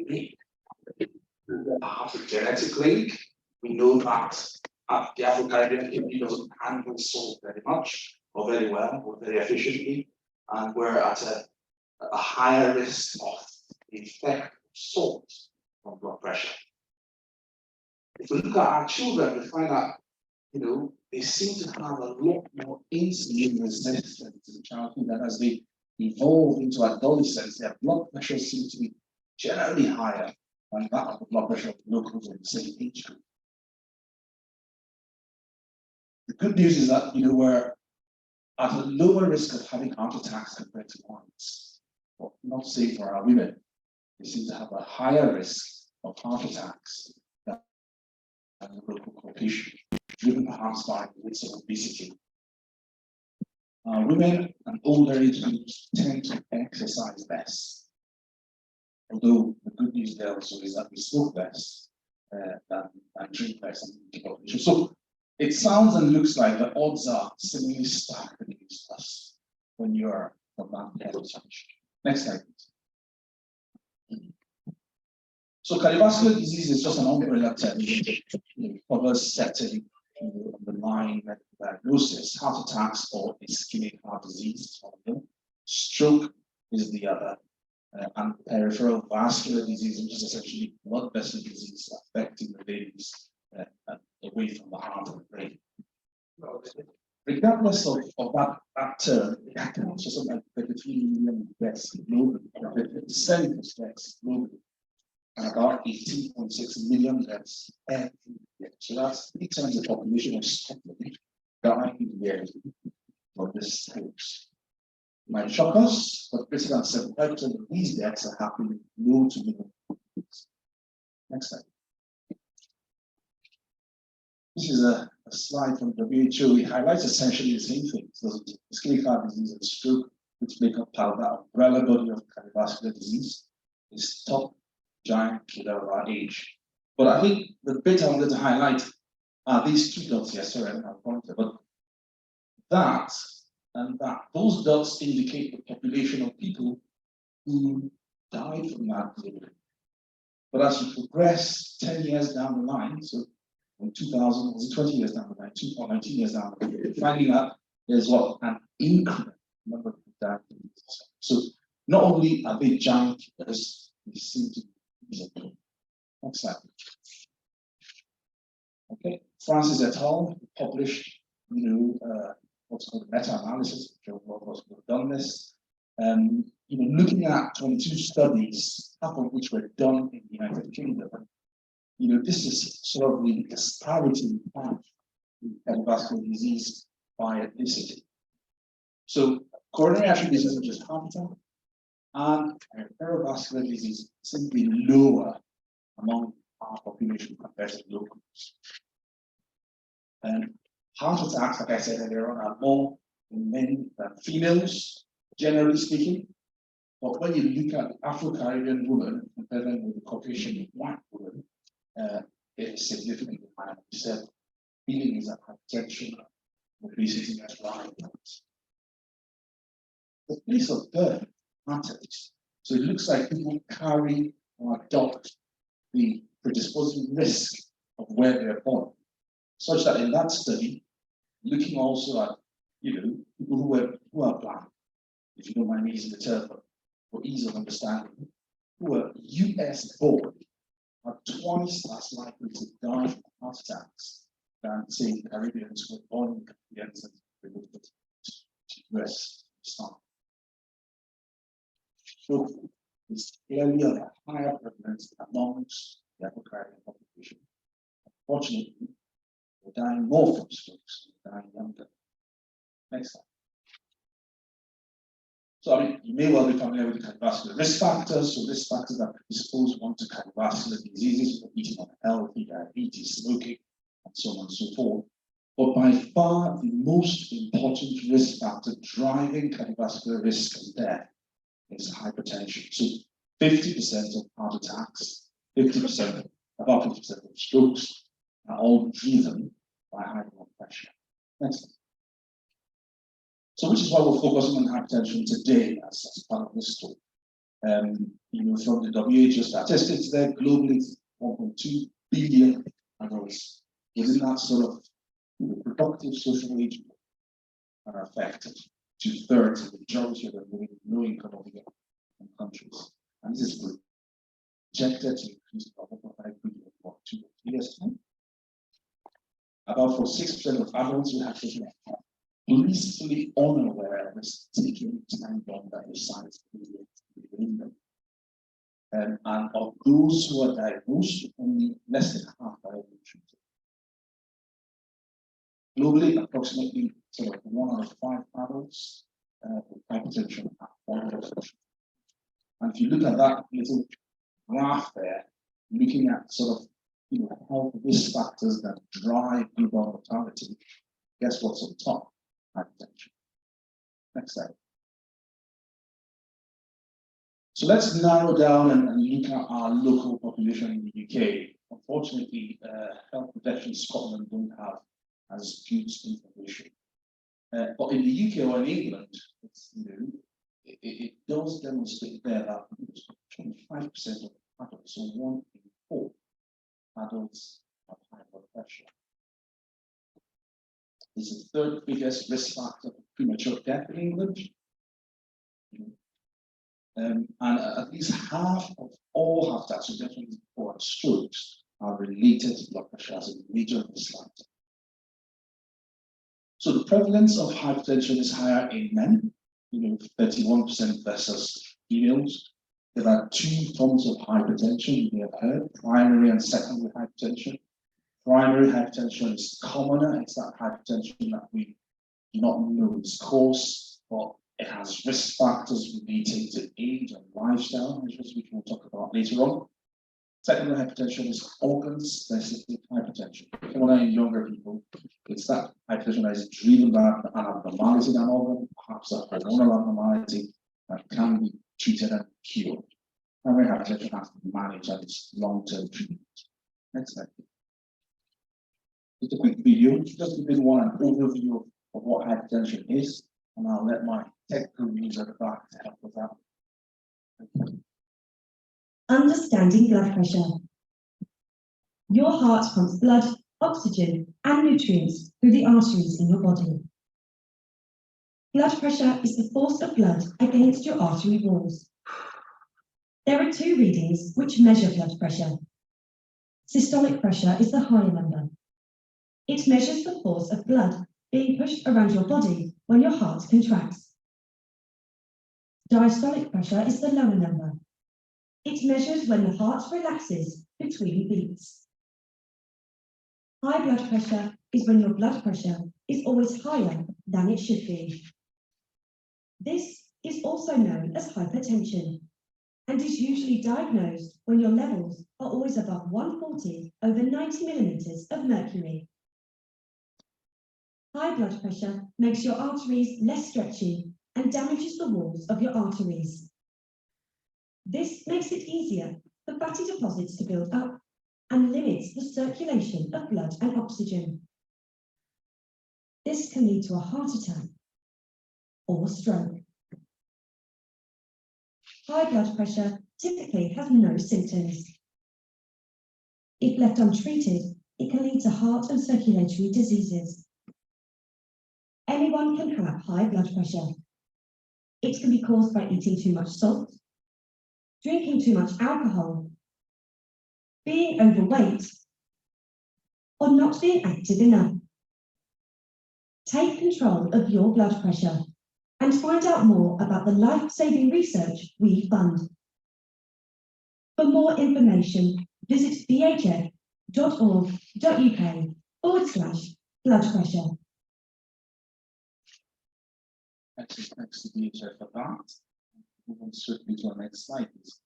we need. Genetically, we know that the Afro-Caribbean community doesn't handle salt very much, or very well, or very efficiently, and we're at a higher risk of the effect of salt on blood pressure. If we look at our children, we find that, they seem to have a lot more insulin resistance in childhood, and as they evolve into adolescence, their blood pressure seems to be generally higher than that of the blood pressure of locals in the same age group. The good news is that, we're at a lower risk of having heart attacks compared to ones, but not say for our women. They seem to have a higher risk of heart attacks than the local Caucasian, driven perhaps by the risk of obesity. Women and older age groups tend to exercise less, although the good news there also is that we smoke less and drink less. So it sounds and looks like the odds are similarly stacked against us when you're from that heritage. Next slide, please. So cardiovascular disease is just an umbrella term. It covers certain underlying diagnosis. Heart attacks or ischemic heart disease, stroke is the other, and peripheral vascular disease, which is essentially blood vessel disease affecting the veins away from the heart and the brain. Regardless of that term, it accounts for something like 33 million deaths globally, 50% of deaths globally, and about 18.6 million deaths every year. So that's 3 times the population of Scotland dying yearly from this hoax. It might shock us, but greater than 75% of these deaths are happening in low to middle income. Next slide. This is a slide from WHO. It highlights essentially the same things. So ischemic heart disease and stroke, which make up part of that umbrella body of cardiovascular disease, is top giant killer of our age. But I think the bit I wanted to highlight are these 2 dots here. Sorry, I don't have a pointer, but that and that. Those dots indicate the population of people who died from that globally. But as you progress 10 years down the line, so in 2000, was it 20 years down the line, 19 years down the line, finding out there's an increment number of died. So not only are they giant killers, they seem to be. Next slide. Okay, Francis et al. Published, what's called a meta-analysis, which a lot of us have done this, looking at 22 studies, half of which were done in the United Kingdom. This is sort of the disparity in cardiovascular disease by ethnicity. So coronary artery disease, which is heart attack, and perivascular disease simply lower among our population compared to locals. And heart attacks, like I said earlier on, are more in men than females, generally speaking. But when you look at the Afro-Caribbean woman compared with the Caucasian white woman, it is significantly higher. We said feelings of hypertension, obesity, as well. The place of birth matters. So it looks like people carry or adopt the predisposing risk of where they're born, such that in that study, looking also at people who are black, if you don't mind me using the term for ease of understanding, who are US born, are twice as likely to die from heart attacks than, say, Caribbeans who were born in Caribbeans and related to US start. So it's clearly of a higher prevalence amongst the Afro-Caribbean population. Unfortunately, we're dying more from strokes, we're dying younger. Next slide. So you may well be familiar with the cardiovascular risk factors. So risk factors that predispose one to cardiovascular diseases, eating unhealthy, diabetes, smoking, and so on and so forth. But by far the most important risk factor driving cardiovascular risk and death is hypertension. So 50% of heart attacks, about 50% of strokes are all driven by high blood pressure. Next slide. So which is why we're focusing on hypertension today as part of this talk. From the WHO statistics there, globally, 1.2 billion adults within that sort of productive social age group are affected. 2/3 of the majority of them living in low-income or middle-income countries. And this is projected to increase by 1.5 billion for 2 years' time. About 46% of adults who have taken a blissfully unaware of this taking time bomb that is science within them. And of those who are diagnosed, only less than half are able to treat it. Globally, approximately sort of 1 out of 5 adults with hypertension have one hypertension. And if you look at that little graph there, looking at sort of health risk factors that drive global mortality, guess what's on top? Hypertension. Next slide. So let's narrow down and look at our local population in the UK. Unfortunately, Health Protection Scotland don't have as good information. But in the UK or in England, it does demonstrate there that 25% of adults, so 1 in 4 adults, have high blood pressure. It's the 3rd biggest risk factor for premature death in England. And at least half of all heart attacks, so definitely 4 strokes, are related to blood pressure as a major risk factor. So the prevalence of hypertension is higher in men, 31% versus females. There are 2 forms of hypertension you may have heard, primary and secondary hypertension. Primary hypertension is commoner. It's that hypertension that we do not know its cause, but it has risk factors relating to age and lifestyle, which we'll talk about later on. Secondary hypertension is organ-specific hypertension. Commoner in younger people, it's that hypertension that is driven by an abnormality in an organ, perhaps a hormonal abnormality that can be treated and cured. Primary hypertension has to be managed and it's long-term treatment. Next slide. Just a quick video, just to give one an overview of what hypertension is, and I'll let my technical user back to help with that. Understanding blood pressure. Your heart pumps blood, oxygen, and nutrients through the arteries in your body. Blood pressure is the force of blood against your artery walls. There are 2 readings which measure blood pressure. Systolic pressure is the higher number. It measures the force of blood being pushed around your body when your heart contracts. Diastolic pressure is the lower number. It measures when the heart relaxes between beats. High blood pressure is when your blood pressure is always higher than it should be. This is also known as hypertension and is usually diagnosed when your levels are always above 140 over 90 millimeters of mercury. High blood pressure makes your arteries less stretchy and damages the walls of your arteries. This makes it easier for fatty deposits to build up and limits the circulation of blood and oxygen. This can lead to a heart attack or stroke. High blood pressure typically has no symptoms. If left untreated, it can lead to heart and circulatory diseases. Anyone can have high blood pressure. It can be caused by eating too much salt, drinking too much alcohol, being overweight, or not being active enough. Take control of your blood pressure and find out more about the life-saving research we fund. For more information, visit bhf.org.uk/blood pressure. Thanks to BHF for that. Move on swiftly to our next slide, please.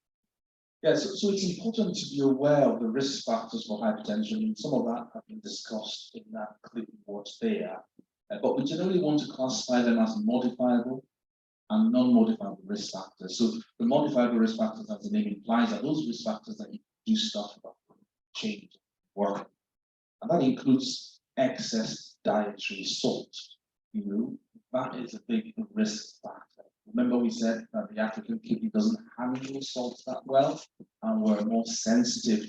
Yeah, so it's important to be aware of the risk factors for hypertension. Some of that have been discussed in that clip what's there. But we generally want to classify them as modifiable and non-modifiable risk factors. So the modifiable risk factors, as the name implies, are those risk factors that you do stuff about, change, work. And that includes excess dietary salt. That is a big risk factor. Remember we said that the African kidney doesn't handle salt that well, and we're more sensitive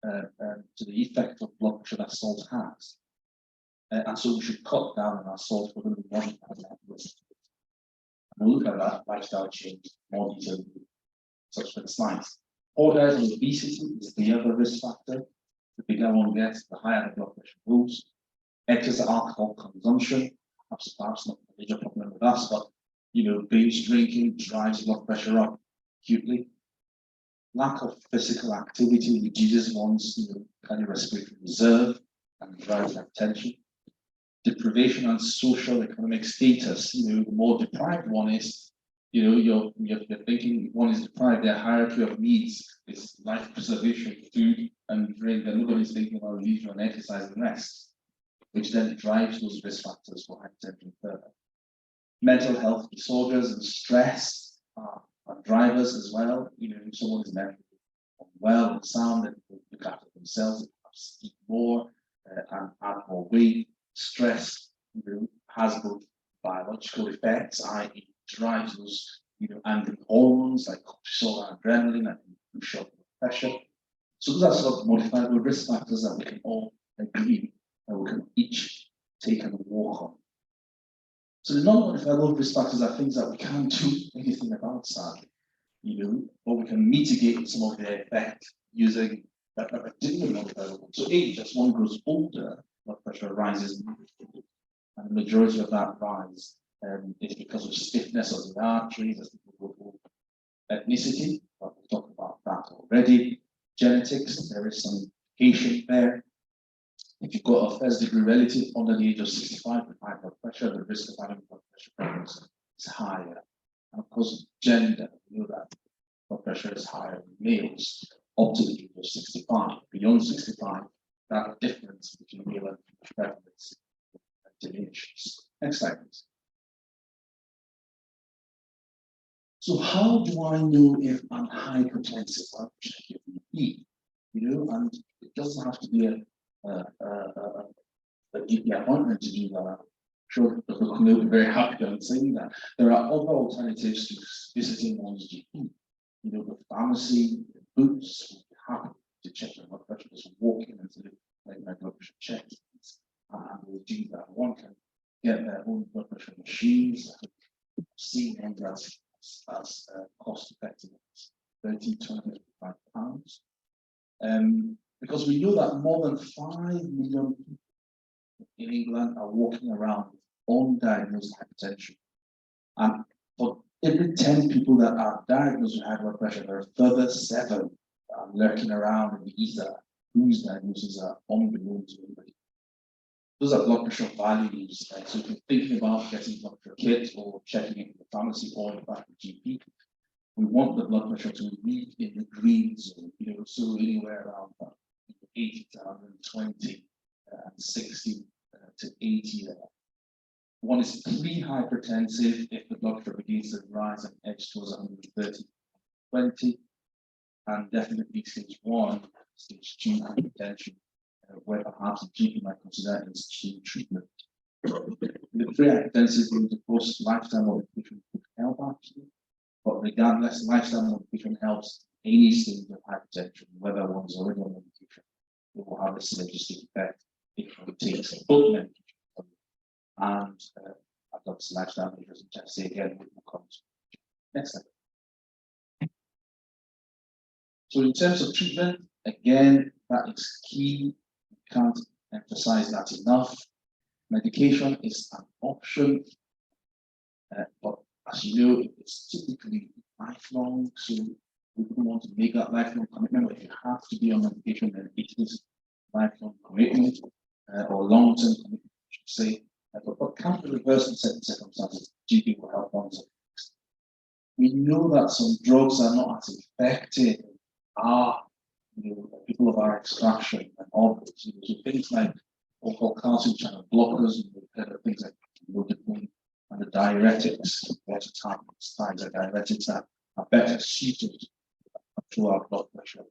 to the effect of blood pressure that salt has. And so we should cut down on our salt. We're going to be monitoring that risk. And we'll look at that lifestyle change more detail in subsequent slides. Order obesity is the other risk factor. The bigger one gets, the higher the blood pressure goes. Excess alcohol consumption, perhaps not a major problem with us, but binge drinking drives blood pressure up acutely. Lack of physical activity reduces one's cardiorespiratory reserve and drives hypertension. Deprivation and social economic status, the more deprived one is, you're thinking one is deprived, their hierarchy of needs is life preservation, food and drink, and nobody's thinking about leisure and exercise and rest, which then drives those risk factors for hypertension further. Mental health disorders and stress are drivers as well. If someone is mentally unwell and sound, and look after themselves, they perhaps eat more and add more weight. Stress has both biological effects, i.e., drives those angry hormones like cortisol and adrenaline, and push up blood pressure. So those are sort of modifiable risk factors that we can all agree that we can each take and walk on. So the non-modifiable risk factors are things that we can't do anything about, sadly, but we can mitigate some of their effect using a particular modifiable. So age, as one grows older, blood pressure rises, and the majority of that rise is because of stiffness of the arteries, as people go through. Ethnicity, but we'll talk about that already. Genetics, there is some patient there. If you've got a first-degree relative under the age of 65 with high blood pressure, the risk of having blood pressure problems is higher. And of course, gender, we know that blood pressure is higher in males up to the age of 65. Beyond 65, that difference between male and female prevalence diminishes. Next slide, please. So how do I know if I'm hypertensive? Well, check your BP, and it doesn't have to be a GP appointment to do that. I'm sure Dr. Kunle will be very happy on saying that. There are other alternatives to visiting one's GP. The pharmacy, the boots, will be happy to check your blood pressure, just walk in and say, like my blood pressure checked. And we'll do that. One can get their own blood pressure machines. I've seen them as cost effective, £30, £25. Because we know that more than 5 million people in England are walking around with undiagnosed hypertension. And for every 10 people that are diagnosed with high blood pressure, there are further 7 that are lurking around in the ether whose diagnoses are unknown to anybody. Those are blood pressure values. Right? So if you're thinking about getting blood pressure kit or checking it in the pharmacy or in fact the GP, we want the blood pressure to read in the green zone, so anywhere around 80 to 120 and 60 to 80 there. One is pre-hypertensive if the blood pressure begins to rise and edge towards 130, 20, and definitely stage 1, stage 2 hypertension, where perhaps the GP might consider instituting treatment. The pre-hypertensive is, of course, lifestyle modification could help actually, but regardless, lifestyle modification helps any stage of hypertension, whether one's already on medication. It will have a synergistic effect if one takes both medication. And I've got some lifestyle measures, which I say again, we will come to. Next slide. So in terms of treatment, again, that is key. We can't emphasize that enough. Medication is an option, but as you know, it's typically lifelong, so we don't want to make that lifelong commitment. If you have to be on medication, then it is lifelong commitment or long-term commitment, I should say. But can be reversed in certain circumstances. GP will help one. We know that some drugs are not as effective people of our extraction and others. So things like calcium channel blockers, things like and the diuretics, water tablets, things like diuretics that are better suited to our blood pressure.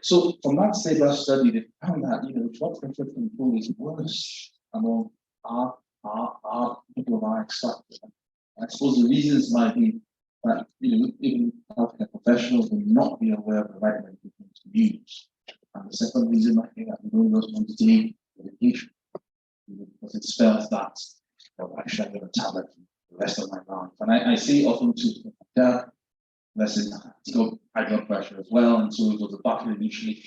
So from that SABRE study, they found that blood pressure control is worse among our people of our extraction I suppose the reasons might be that even healthcare professionals will not be aware of the right medication to use. And the second reason might be that we don't know when to take medication because it's felt that actually I'm going to tablet for the rest of my life. And I say often to my dad, listen, he's got high blood pressure as well, and so he goes to the battle initially.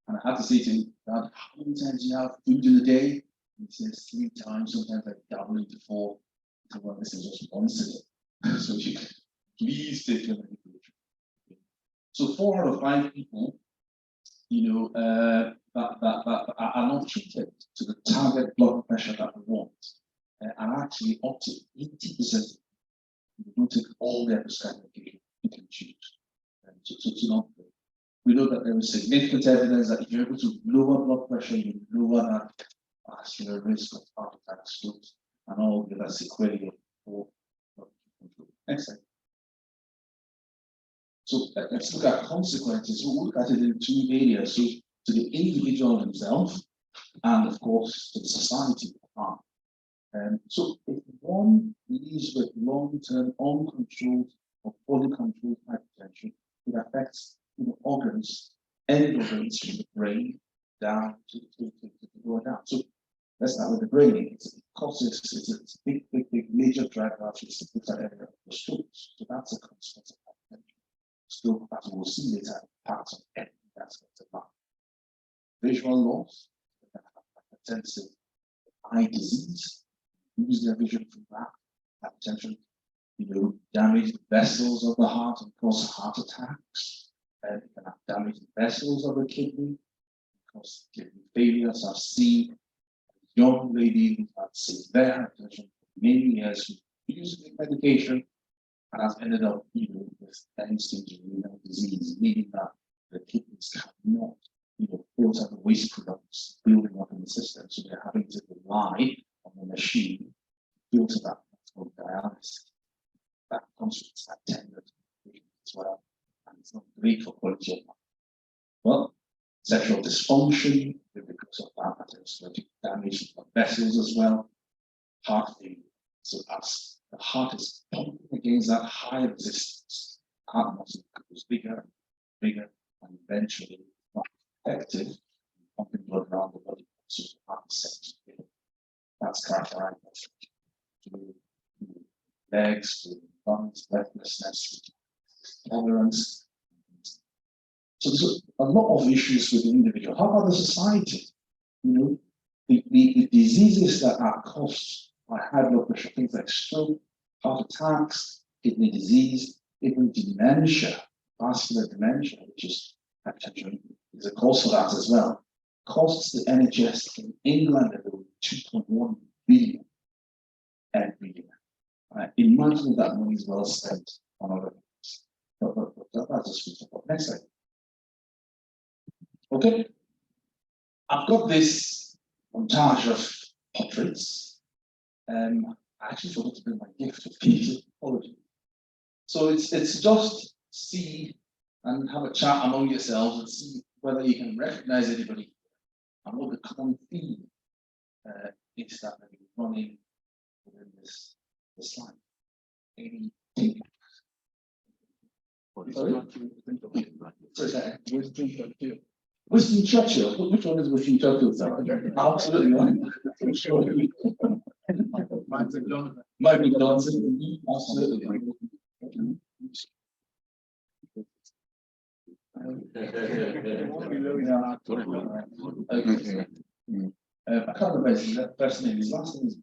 And I had to say to him, Dad, how many times do you have food in a day? And he says 3 times, sometimes I dabble into 4. So, well, this is just once a day. So you can please take your medication. So 4 out of 5 people, that are not treated to the target blood pressure that we want, and actually up to 80% don't take all their prescribed medication you can choose. To not we know that there is significant evidence that if you're able to lower blood pressure, you lower that vascular risk of heart attack, strokes, and all the other sequelae of blood control. Next slide. So let's look at consequences. We'll look at it in 2 areas. So to the individual himself, and of course to the society. So if one lives with long-term uncontrolled or poorly controlled hypertension, it affects organs, end organs from the brain down to go down. So let's start with the brain. It's a big major driver to the area of the strokes. So that's a consequence of hypertension. Stroke, as we'll see later, parts of every aspect of life. Visual loss, hypertensive eye disease, lose their vision from that, hypertension, damage the vessels of the heart and cause heart attacks. It can have damage the vessels of the kidney, cause kidney failure. So I've seen a young lady who had severe hypertension for many years using medication and has ended up with end-stage renal disease, meaning that the kidneys cannot filter the waste products building up in the system, so they're having to rely on the machine to filter that. That's called dialysis. That comes with that tender as well, and it's not great for quality of life. Well, sexual dysfunction because of that atherosclerotic damage of vessels as well, heart failure. So as the heart is pumping against that high resistance, heart muscle goes bigger, and eventually not effective in pumping blood around the body. So the heart is set to. That's characterized to legs, to lungs, breathlessness, tolerance. So there's a lot of issues with the individual. How about the society? The diseases that are caused by high blood pressure, things like stroke, heart attacks, kidney disease, even dementia, vascular dementia, which is hypertension, is a cause for that as well. Costs the NHS in England alone 2.1 billion every year. Imagine that money is well spent on other things. But that's just food for thought. Next slide. Okay, I've got this montage of portraits. I actually forgot to bring my gift of Peter. Apologies. So it's just see and have a chat among yourselves and see whether you can recognize anybody and what the common theme is that may be running within this slide. Any take? Winston Churchill. Which one is Winston Churchill? Absolutely not. I'm sure. Michael Johnson. Absolutely. I can't remember his first name. His last name is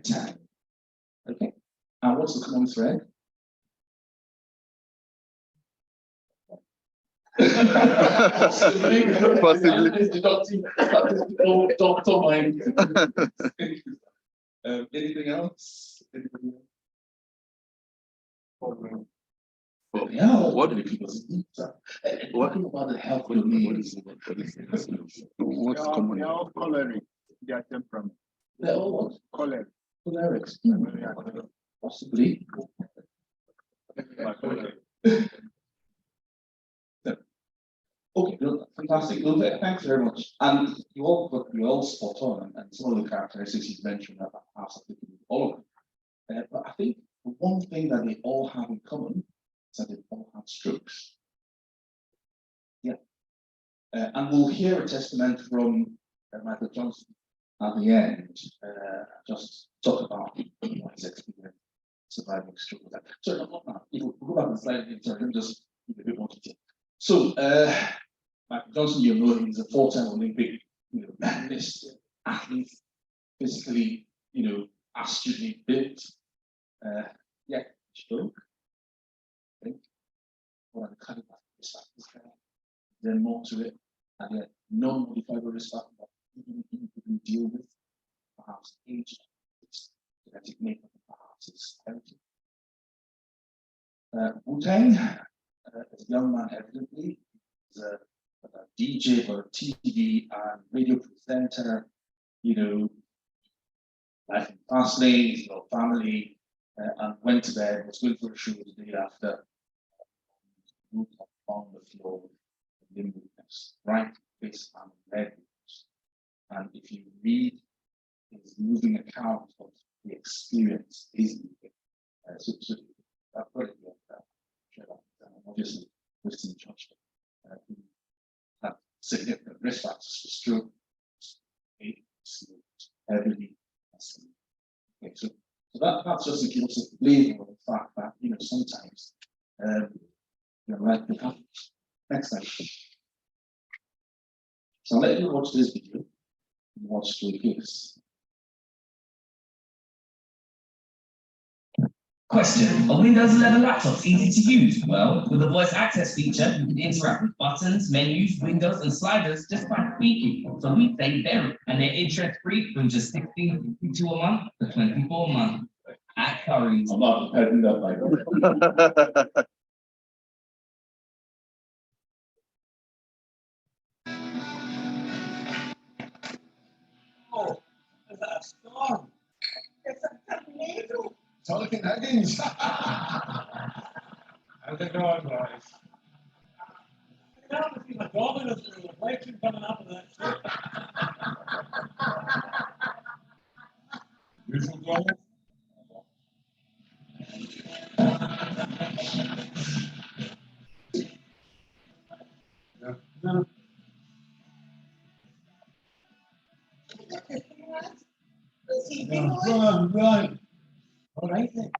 Tang. Okay. And what's the common thread? Possibly. Doctor mind. Anything else? Yeah, what do people think? What about the health of the What's common? They're all choleric. They are temperament. They're all what? Choleric. Cholerics. Possibly. Okay, fantastic. Well, thanks very much. And you all spot on, and some of the characteristics you've mentioned are applicable to all of them. But I think the one thing that they all have in common is that they all have strokes. Yeah. And we'll hear a testament from Michael Johnson at the end, just talk about his experience surviving stroke. So, if we go back to the slide again, sorry, let me just give a bit more detail. So, Michael Johnson, you know, he's a four-time Olympic, medalist, athlete, physically, astutely built. Yeah, stroke. I think. What are the cardiovascular risk factors? There's more to it, and yet non-modifiable risk factors that even you can deal with, perhaps age, genetic makeup, perhaps it's heredity. Wu-Tang, as a young man, evidently, is a DJ for a TV and radio presenter, life in fast lane, he's got family, and went to bed, was going for a show the day after, moved up on the floor with limb weakness, right face and leg weakness. And if you read his moving account of the experience, he's so I've got it here, obviously, Christian Church, who had significant risk factors for stroke, heavily. Okay, so that's just to give us a flavor of the fact that sometimes life can happen. Next time. So I'll let you watch this video and watch the case. Question: are Windows 11 laptops easy to use? Well, with the voice access feature, you can interact with buttons, menus, windows, and sliders just by speaking. So we say very, and they're interest-free from just $16.52 a month to $24 a month at Currys. I'm not prepared that like that. Oh, is that a storm? It's a tornado. Talking Higgins. How's it going, guys? I don't see my dog in the reflection coming up of that shit. Usual dog. Yeah. No. Run. All right then.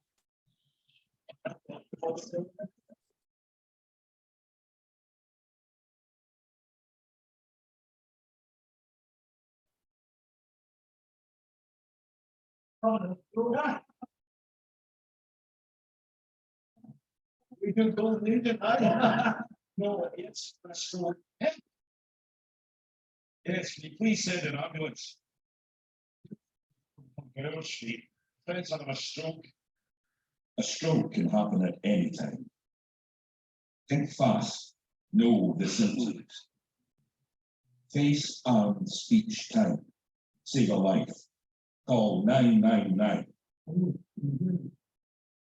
We do go Legion. No, it's stressful. Yes, can you please send an ambulance? Girl Street. Friends having a stroke. A stroke can happen at any time. Think fast, know the symptoms. Face and speech time. Save a life. Call 999.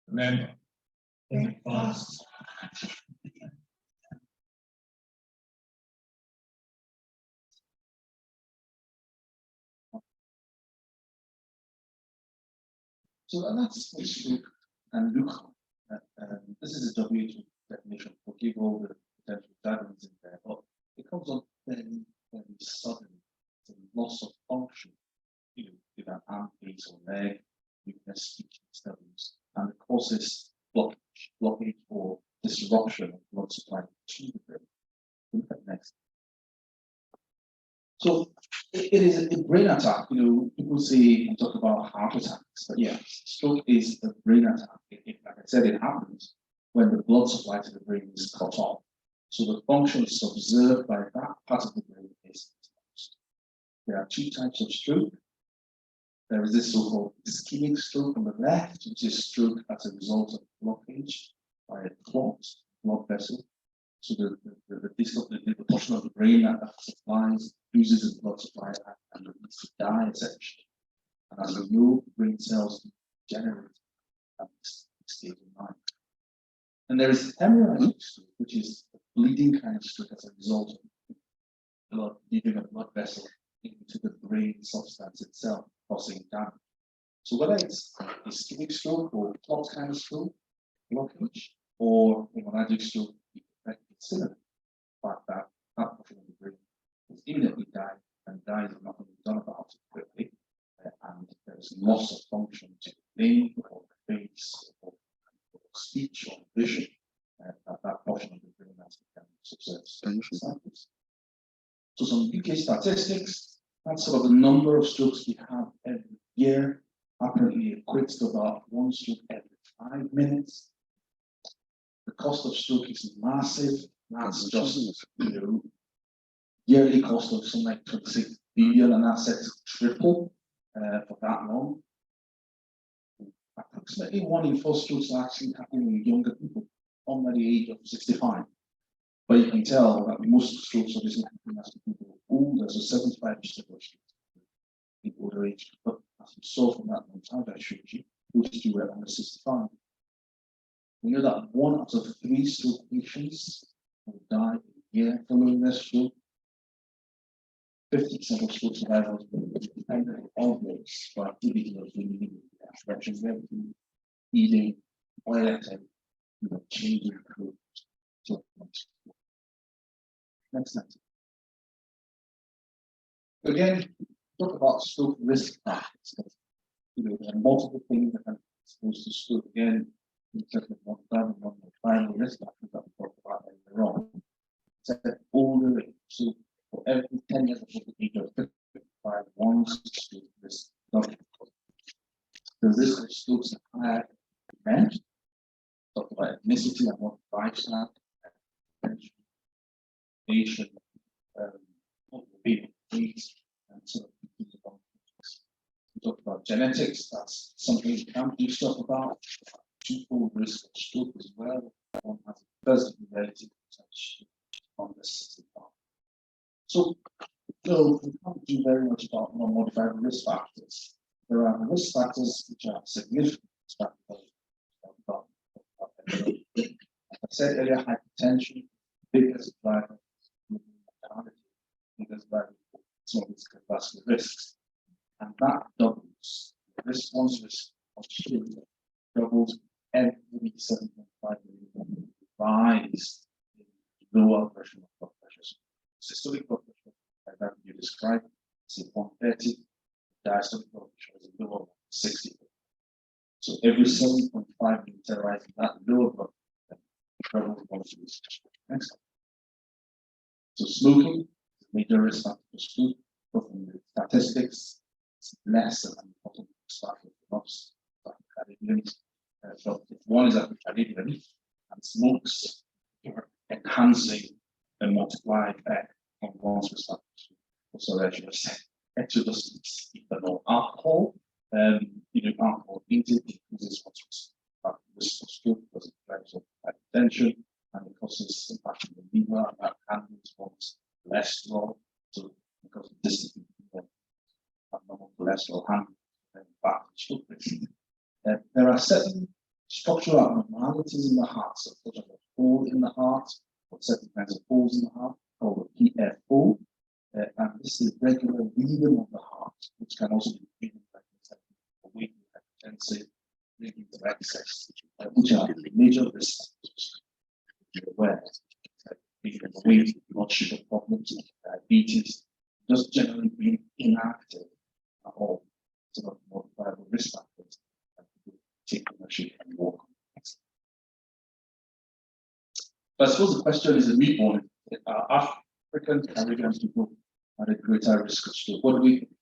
Remember, think fast. So that's what stroke and look. This is a WHO definition. Forgive all the potential jargons in there, but it comes up very, very sudden. It's a loss of function. With an arm, face, or leg, weakness, speech disturbance, and it causes blockage or disruption of blood supply to the brain. Look at next. So it is a brain attack. People say and talk about heart attacks, but yeah, stroke is a brain attack. Like I said, it happens when the blood supply to the brain is cut off. So the functions observed by that part of the brain is lost. There are two types of stroke. There is this so-called ischemic stroke on the left, which is stroke as a result of blockage by a clot blood vessel. So the portion of the brain that supplies loses its blood supply and begins to die essentially. And as we know, brain cells degenerate at this stage of life. And there is hemorrhagic stroke, which is a bleeding kind of stroke as a result of blood leaving a blood vessel into the brain substance itself, causing damage. So whether it's ischemic stroke or clot kind of stroke, blockage, or hemorrhagic stroke, you can consider the fact that that portion of the brain is imminently dying, and dying is not going to be done about it quickly, and there's loss of function to the limb or the face or speech or vision, that portion of the brain has become subservient. So some UK statistics, that's sort of the number of strokes we have every year, apparently equates to about 1 stroke every 5 minutes. The cost of stroke is massive. That's just, yearly cost of something like 26 billion, and assets triple for that long. Approximately 1 in 4 strokes are actually happening in younger people under the age of 65. But you can tell that most strokes are just happening as people older, so 75% of strokes in older age. But as you saw from that montage I showed you, those two were under 65. We know that 1 out of 3 stroke patients will die a year following their stroke. 50% of stroke survivors will be dependent on this for activity of the expression, eating, toileting, changing clothes. So, next slide. Again, talk about stroke risk factors. There are multiple things that are exposed to stroke. Again, in terms of one final risk factors that we talked about earlier on. Set older age. So for every 10 years of the age of 55, 1 stroke risk double. The risk of strokes are higher in men. Talk about ethnicity and what lifestyle, nation, age, and so we talk about genetics. That's something we can't do stuff about. Twofold risk of stroke as well. One has a first relative potential on the system. So we can't do very much about non-modified risk factors. There are risk factors which are significant factors. Like I said earlier, hypertension, biggest driver, biggest driver for some of these cardiovascular risks, and that doubles. Response risk of stroke doubles every 7.5 million rise in lower pressure of blood pressure. Systolic blood pressure, like that you described, is 130. Diastolic blood pressure is lower than 60. So every 7.5 millimeter rise in that lower blood pressure doubles one of these. Next. So smoking is a major risk factor for stroke, but from the statistics, it's less than an important risk factor for most cardiac. So if one is at the cardiac and smokes, you're enhancing the multiplier effect on one's risk factors. So as you said, exodosis, ethanol, alcohol, alcohol intake increases one's risk of stroke because it drives up hypertension and it causes impact on the liver, and that handles one's cholesterol. So because of this, abnormal cholesterol handles back to stroke risk. There are certain structural abnormalities in the heart, such as a hole in the heart, or certain kinds of holes in the heart, called the PFO. And this is regular rhythm of the heart, which can also be treated by weight hypertensive, leading to excess, which are major risk factors. You're aware, weight, blood sugar problems, diabetes, just generally being inactive at all. It's not modifiable risk factors that people take ownership and walk on. But I suppose the question is a neat one. African Caribbean people at a greater risk of stroke. What do we think?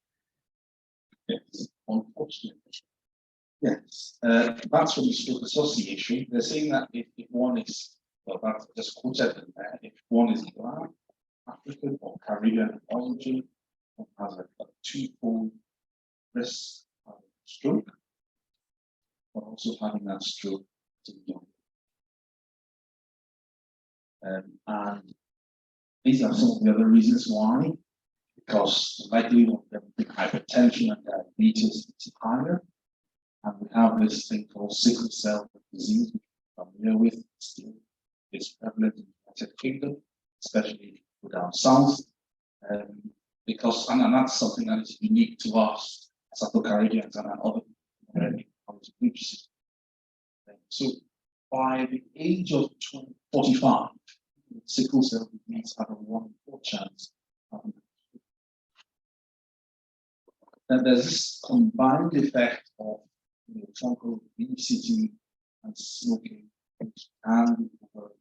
Yes, unfortunately. Yes, that's from the Stroke Association. They're saying that if one is, well, that's just quoted in there, if one is Black, African, or Caribbean origin, one has a twofold risk of stroke, but also having that stroke to be young. And these are some of the other reasons why. Because the likelihood of developing hypertension and diabetes is higher. And we have this thing called sickle cell disease, which we're familiar with. Still, it's prevalent in the United Kingdom, especially down south. And that's something that is unique to us as Afro-Caribbeans and other was reached. So by the age of 45, sickle cell disease have a 1 in 4 chance of having. Then there's this combined effect of truncal obesity and smoking, which can over.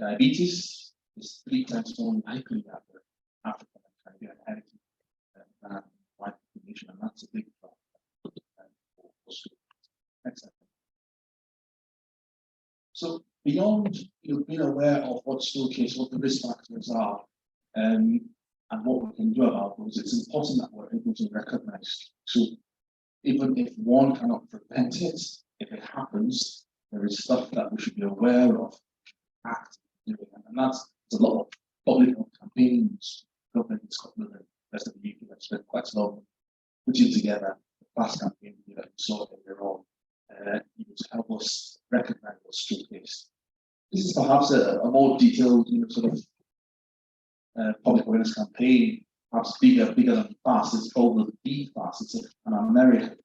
Diabetes is 3 times more likely to happen in African and Caribbean heritage than white population, and that's a big problem. So beyond being aware of what stroke is, what the risk factors are, and what we can do about those, it's important that we're able to recognize. So even if one cannot prevent it, if it happens, there is stuff that we should be aware of, act doing, and that's a lot of public health campaigns. Government in Scotland and the rest of the UK have spent quite a lot putting together the fast campaign that we saw earlier on, to help us recognize what stroke is. This is perhaps a more detailed, sort of public awareness campaign, perhaps bigger than FAST. It's called the B FAST. It's an American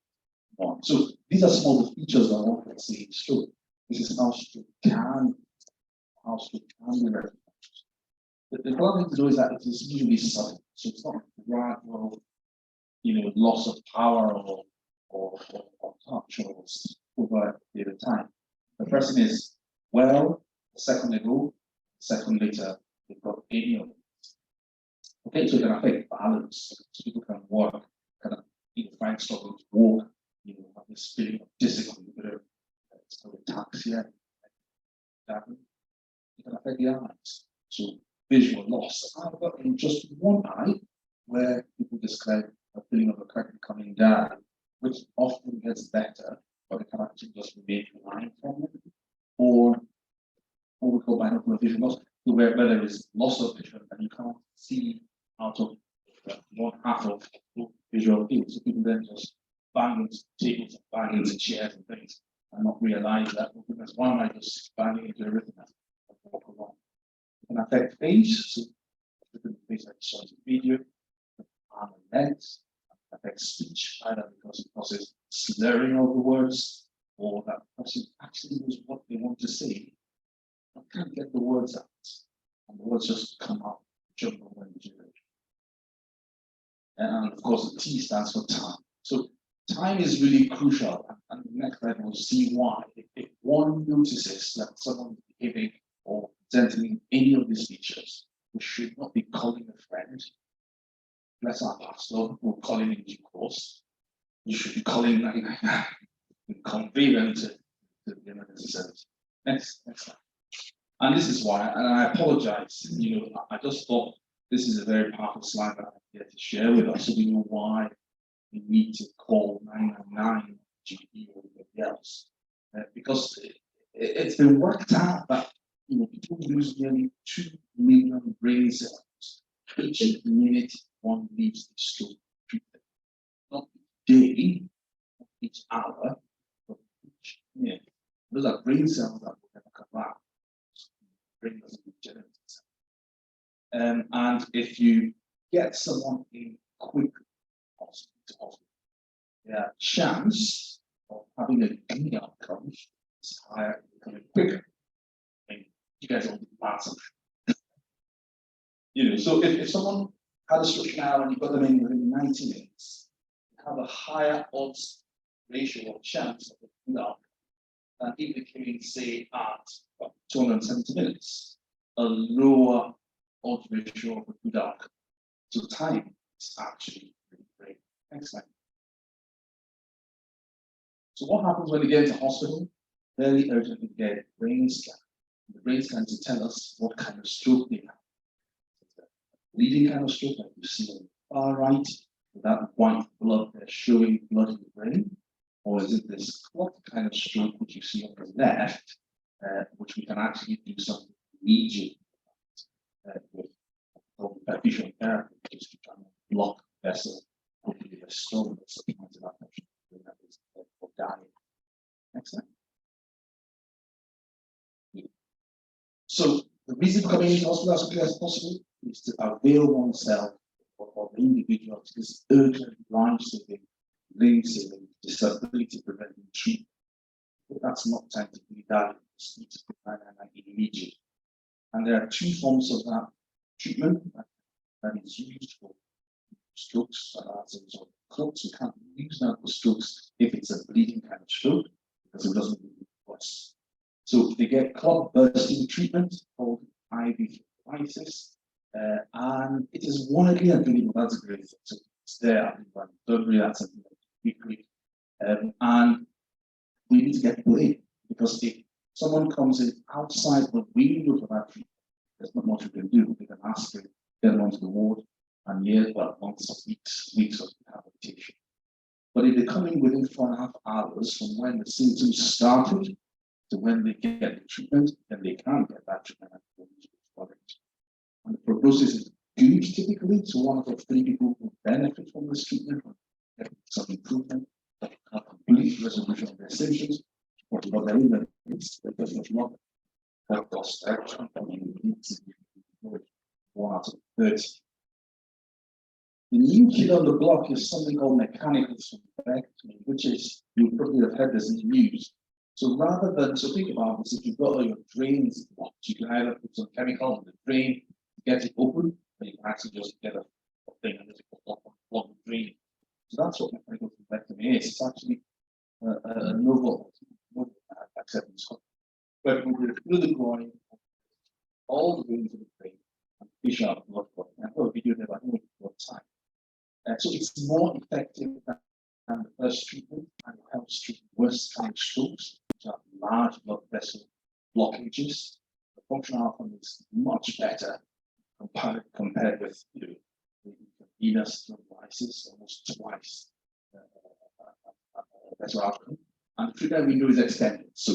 one. So these are some of the features that one can see in stroke. This is how stroke can be recognized. The important thing to know is that it is usually sudden, so it's not gradual, loss of power or touch or over a period of time. The person is well, the second they go, the second later they've got any of it. Okay, so it can affect balance. So people can work, kind of find struggle to walk, have this feeling of discipline, it's called ataxia. It can affect the eyes. So visual loss. I've got in just one eye where people describe a feeling of a curtain coming down, which often gets better, but it can actually just remain blind from it, or what we call binocular vision loss, where there is loss of vision and you can't see out of one half of the visual field. So people then just bang into tables and bang into chairs and things and not realize that, oh goodness, why am I just banging into everything and walk along? It can affect face, so the face like you saw in the video, arm and legs, affects speech, either because it causes slurring of the words, or that person actually knows what they want to say, but can't get the words out, and the words just come out, jumble and gibberish. And of course, the T stands for time. So time is really crucial, and the next slide will see why. If one notices that someone is behaving or presenting any of these features, we should not be calling a friend. Bless our pastor, we'll call him in due course. You should be calling 999 and convey them to the emergency service. Next slide. And this is why, and I apologize, I just thought this is a very powerful slide that I'm here to share with us, so we know why we need to call 999 GP or anybody else. Because it's been worked out that people lose nearly 2 million brain cells each minute one leaves the stroke treatment. Not each day, not each hour, but each minute. Those are brain cells that will never come back. Brain doesn't regenerate itself. And if you get someone in quick hospital, their chance of having a good outcome is higher and becoming quicker. And you guys all do maths. So if someone had a stroke now and you got them in within 90 minutes, you have a higher odds ratio of chance of a good outcome than if they came in, say, at 270 minutes, a lower odds ratio of a good outcome. So time is actually really great. Next slide. So what happens when you get into hospital? Very urgently get a brain scan. The brain scan to tell us what kind of stroke they have. Bleeding kind of stroke like you see on the far right, with that white blood there showing blood in the brain, or is it this clot kind of stroke which you see on the left, which we can actually do something immediate with perfusion therapy, just to try and block the vessel, hopefully the stone that's something to that is for dying. Next slide. So the reason for coming into hospital as quickly as possible is to avail oneself of of the individual to this urgent life-saving, limb-saving, disability-preventing treatment. But that's not time to be that. It's need to be immediately. And there are two forms of that treatment that is used for strokes, as a result of clots. You can't use that for strokes if it's a bleeding kind of stroke, because it doesn't really worse. So they get clot bursting treatment called IV lysis, and it is widely available. That's a great thing. So it's there. I've done that's a weekly, and we need to get blamed, because if someone comes in outside the window for that treatment, there's not much we can do. We can ask them, get them onto the ward, and months or weeks of rehabilitation. But if they come in within 4.5 hours from when the symptoms started to when they get the treatment, then they can get that treatment and the prognosis is good typically. So 1 out of 3 people who benefit from this treatment get some improvement, a complete resolution of their symptoms, or what they're in, it's definitely not help us out. 1 out of 30. The new kid on the block is something called mechanical thrombectomy, which is, you probably have heard this in the news. So rather than, so think about this, if you've got all your drains blocked, you can either put some chemical in the drain to get it open, or you can actually just get a thing and just block the drain. So that's what mechanical thrombectomy is. It's actually a novel acceptance. But we will through the groin, all the way into the drain, and fish out blood flow. And I thought a video there, but I don't know time. So it's more effective than the first treatment, and it helps treat worse kind of strokes, which are large blood vessel blockages. The functional outcome is much better compared with the venous thrombolysis, almost twice better outcome. And the treatment window is extended, so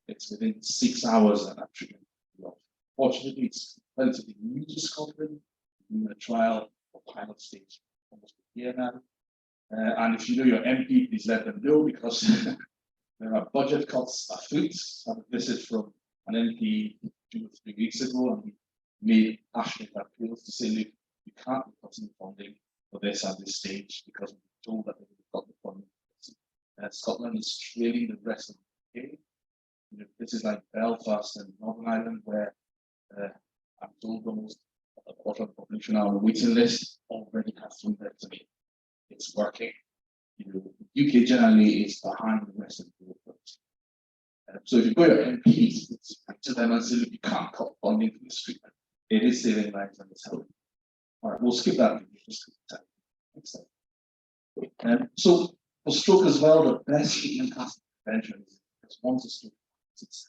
it's within 6 hours of that treatment. Fortunately, it's relatively new to Scotland. In a trial or pilot stage almost a year now. And if you know your MP, please let them know, because there are budget cuts afoot. I had a visit from an MP 2 or 3 weeks ago, and we made passionate appeals to say, look, we can't be cutting funding for this at this stage, because we're told that they will cut the funding. Scotland is trailing the rest of the UK. This is like Belfast and Northern Ireland, where I'm told almost a quarter of the population on the waiting list already have thrombectomy. It's working. The UK generally is behind the rest of the world. So if you go to your MPs, it's to them and say, look, you can't cut funding for this treatment. It is saving lives and it's helping. All right, we'll skip that. Next slide. So for stroke as well, the best treatment has prevention is once a stroke it's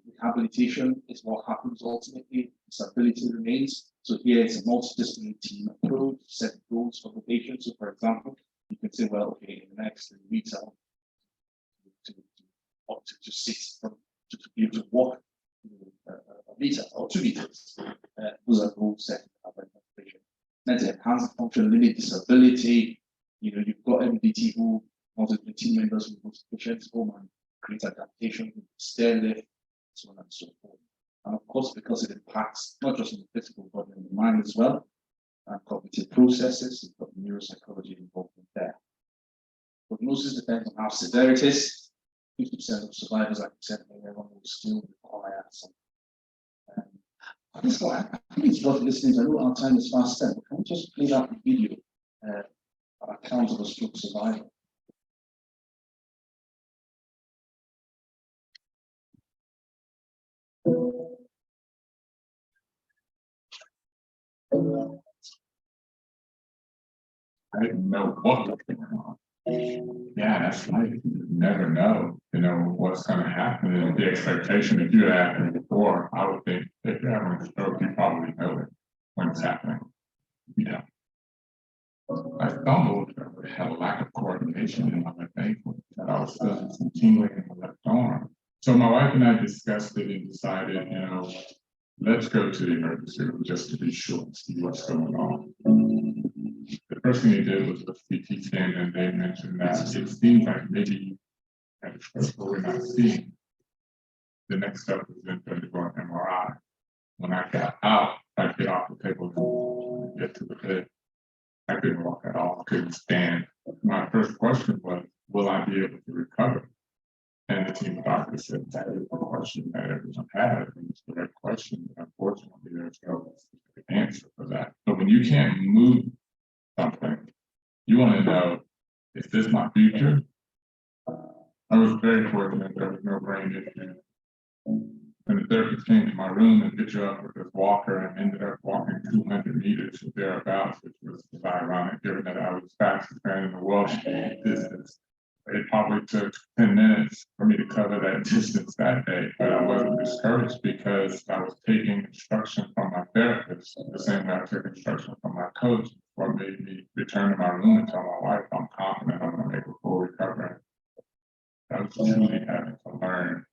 rehabilitation is what happens ultimately. Disability remains. So here it's a multidisciplinary team approach, set goals for the patient. So for example, you can say, well, okay, in the next 3 weeks, I want to sit to be able to walk a meter or 2 meters. Those are goals set for the patient. Then to enhance the function, limit disability. You've got MDT who wanted the team members who go to the patient's home and create adaptation, stair lift, so on and so forth. And of course, because it impacts not just in the physical body and the mind as well, and cognitive processes, you've got neuropsychology involved in there. Prognosis depends on how severe it is. 50% of survivors, like I said, will still require some. I think it's worth listening to. I know our time is fast spent, but can we just play that video on account of a stroke survivor? I didn't know what was going on. Yeah, that's right. You never know, what's going to happen. And the expectation if you had happened before, I would think if you're having a stroke, you probably know it when it's happening. I stumbled, I had a lack of coordination in my left ankle. I was feeling some tingling in my left arm. So my wife and I discussed it and decided, let's go to the emergency room just to be sure and see what's going on. The first thing they did was the CT scan, and they mentioned that it seems like maybe you had a stroke, but we're not seeing. The next step was then to go an MRI. When I got out, I get off the table get to the bed. I couldn't walk at all, couldn't stand. My first question was, will I be able to recover? And the team of doctors said, that is the question that everyone has, and it's the right question. Unfortunately, there's no specific answer for that. But when you can't move something, you want to know, is this my future? I was very fortunate, there was no brain issue. And the therapist came to my room and picked up with this walker and ended up walking 200 meters or thereabouts, which was ironic given that I was the fastest man in the world in distance. It probably took 10 minutes for me to cover that distance that day, but I wasn't discouraged because I was taking instruction from my therapist, the same way I took instruction from my coach, what made me return to my room and tell my wife I'm confident I'm gonna make a full recovery. I was truly having to learn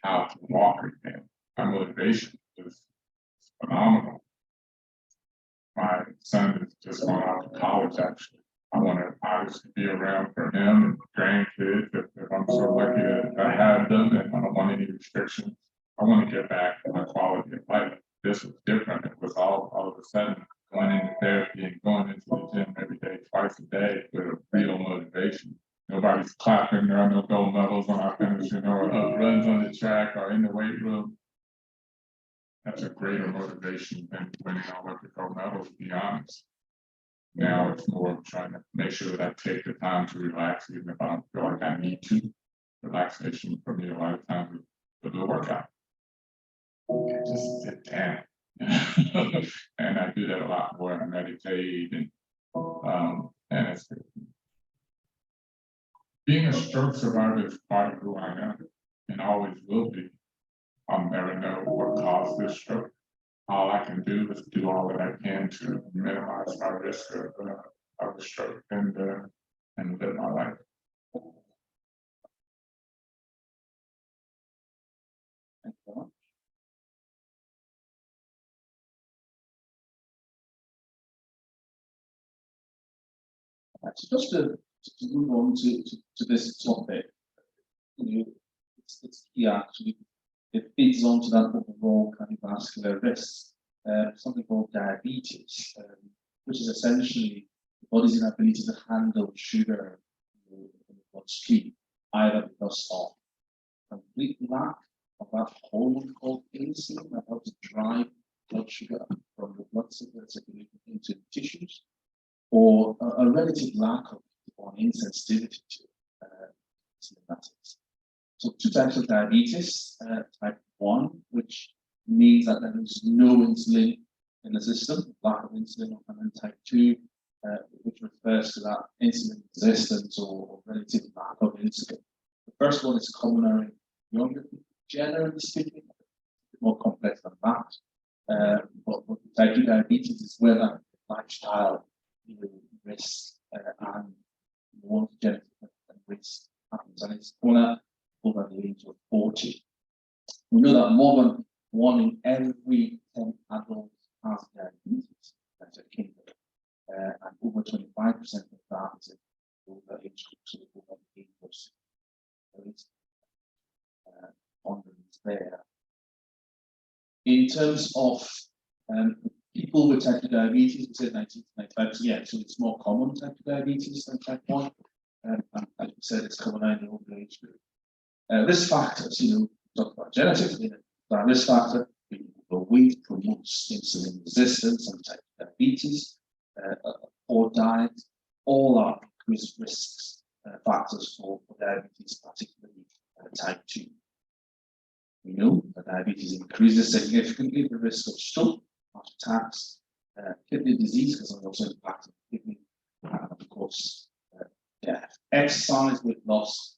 how to walk again. My motivation was phenomenal. My son is just going off to college actually. I want to obviously be around for him and grandkids if I'm so lucky that I have them and I don't want any restrictions. I want to get back to my quality of life. This was different. It was all of a sudden going into therapy and going into the gym every day, twice a day with a real motivation. Nobody's clapping, there are no gold medals when I finish, or runs on the track or in the weight room. That's a greater motivation than winning Olympic gold medals, to be honest. Now it's more of trying to make sure that I take the time to relax, even if I don't feel like I need to. Relaxation for me a lot of times is the workout. Okay, just sit down. And I do that a lot more. I meditate and it's being a stroke survivor is part of who I am and always will be. I'll never know what caused this stroke. All I can do is do all that I can to minimize my risk of a stroke and live my life. Thank you very much. So just to move on to this topic, it's key actually. It feeds onto that overall cardiovascular risk, something called diabetes, which is essentially the body's inability to handle sugar in the bloodstream, either because of complete lack of that hormone called insulin that helps drive blood sugar from the blood circulating into the tissues, or a relative lack of or an insensitivity to insulin, that is. So two types of diabetes, type 1, which means that there is no insulin in the system, lack of insulin, and then type 2, which refers to that insulin resistance or relative lack of insulin. The first one is common in younger people, generally speaking, a bit more complex than that. But type 2 diabetes is where that lifestyle risk and one genetic risk happens, and it's gonna over the age of 40. We know that more than 1 in every 10 adults has diabetes. That's a kingdom. And over 25% of that is over age group, so over the age of 60. There is ponderance there. In terms of people with type 2 diabetes, we said 90 to 95%, yeah, so it's more common type 2 diabetes than type 1. And as we said, it's common in the older age group. Risk factors, talk about genetics, but risk factor, overweight promotes insulin resistance and type 2 diabetes, poor diet, all are increased risks factors for diabetes, particularly type 2. We know that diabetes increases significantly the risk of stroke, heart attacks, kidney disease, because it also impacts the kidney, and of course, death. Exercise, weight loss,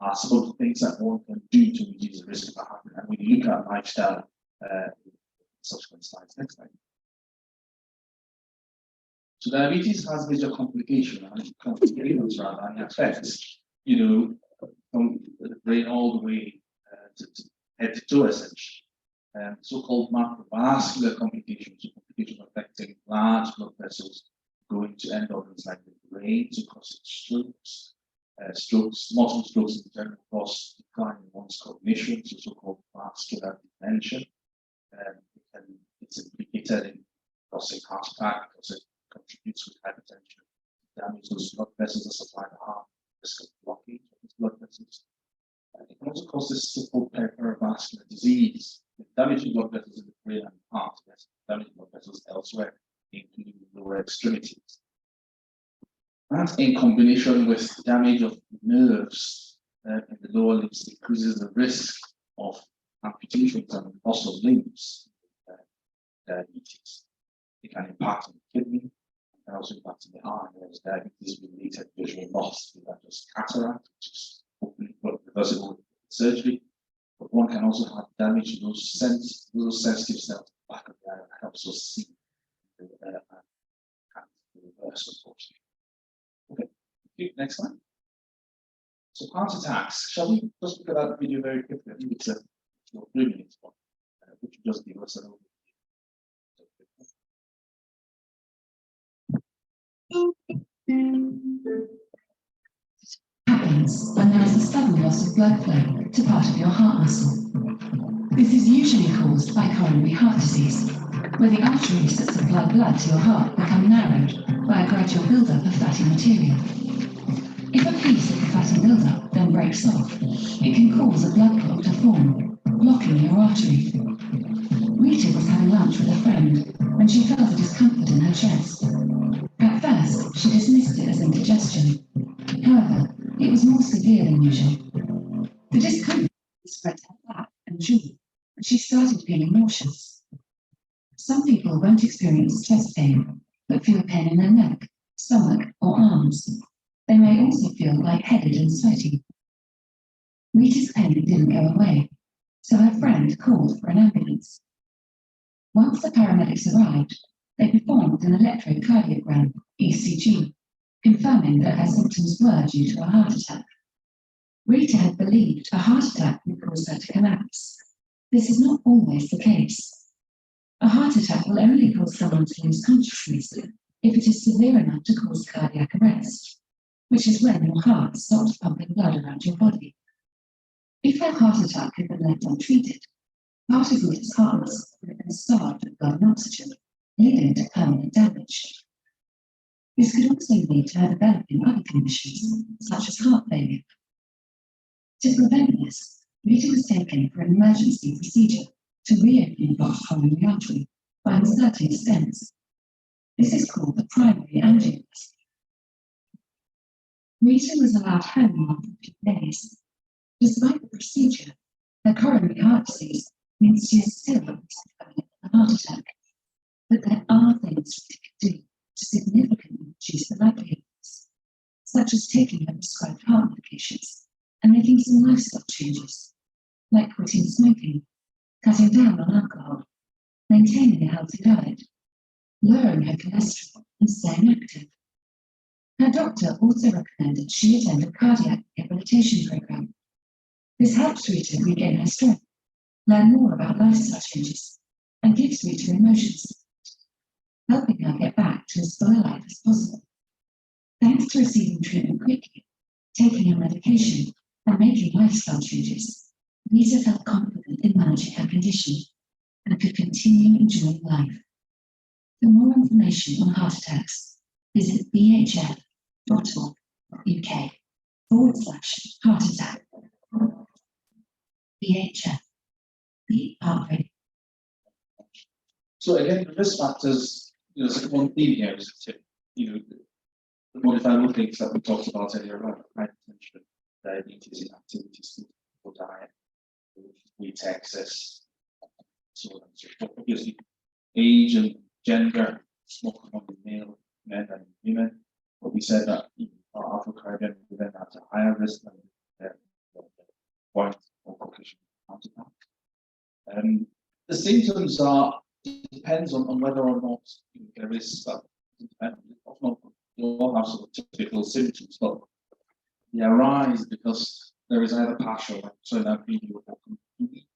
are some of the things that one can do to reduce the risk of that happening. And we look at lifestyle subsequent slides next time. So diabetes has major complications and effects, from the brain all the way to head to toe, essentially. So-called macrovascular complications, complications affecting large blood vessels going to end organs like the brain, so causing strokes, multiple strokes in general cause decline in one's cognition, so-called vascular dementia. It's implicated in causing heart attack, because it contributes with hypertension, damage those blood vessels that supply the heart, risk of blockage of these blood vessels. It can also cause this so-called perivascular disease, damaging blood vessels in the brain and heart, yes, damaging blood vessels elsewhere, including the lower extremities. That, in combination with damage of nerves in the lower limbs, increases the risk of amputations and loss of limbs. Diabetes. It can impact on the kidney, and also impact on the eye. There's diabetes-related visual loss, that just cataract, which is hopefully reversible surgery. But one can also have damage to those sensitive cells back of the eye that helps us see and reverse, unfortunately. Okay, next slide. So heart attacks. Shall we just look at that video very quickly? I think it's a 3 minutes one, which will just give us an overview. Happens when there is a sudden loss of blood flow to part of your heart muscle. This is usually caused by coronary heart disease, where the arteries that supply blood to your heart become narrowed by a gradual buildup of fatty material. If a piece of the fatty buildup then breaks off, it can cause a blood clot to form, blocking your artery. Rita was having lunch with a friend when she felt a discomfort in her chest. At first, she dismissed it as indigestion. However, it was more severe than usual. The discomfort spread to her back and jaw, and she started feeling nauseous. Some people won't experience chest pain, but feel pain in their neck, stomach, or arms. They may also feel lightheaded and sweaty. Rita's pain didn't go away, so her friend called for an ambulance. Once the paramedics arrived, they performed an electrocardiogram, ECG, confirming that her symptoms were due to a heart attack. Rita had believed a heart attack would cause her to collapse. This is not always the case. A heart attack will only cause someone to lose consciousness if it is severe enough to cause cardiac arrest, which is when your heart stops pumping blood around your body. If her heart attack had been left untreated, part of Rita's heart muscle would have been starved of blood and oxygen, leading to permanent damage. This could also lead to her developing other conditions, such as heart failure. To prevent this, Rita was taken for an emergency procedure to reopen the blocked coronary artery by inserting stents. This is called the primary angioplasty. Rita was allowed home after a few days. Despite the procedure, her coronary heart disease means she is still at risk of having a heart attack. But there are things Rita can do to significantly reduce the likelihood of this, such as taking her prescribed heart medications and making some lifestyle changes, like quitting smoking, cutting down on alcohol, maintaining a healthy diet, lowering her cholesterol, and staying active. Her doctor also recommended she attend a cardiac rehabilitation program. This helps Rita regain her strength, learn more about lifestyle changes, and gives Rita emotional support, helping her get back to as full a life as possible. Thanks to receiving treatment quickly, taking her medication, and making lifestyle changes, Rita felt confident in managing her condition and could continue enjoying life. For more information on heart attacks, visit bhf.org.uk/heart attack. BHF, beat heart rate. So again, the risk factors, there's one theme here is to, the modifiable things that we talked about earlier about hypertension, diabetes, inactivities, or diet, weight excess, so on and so forth. Obviously, age and gender, more common in male men and women. But we said that Afro-Caribbean women have a higher risk than white or Caucasian counterparts. The symptoms depends on whether or not there is that. Often you all have sort of typical symptoms, but they arise because there is either partial, like so in that video, or complete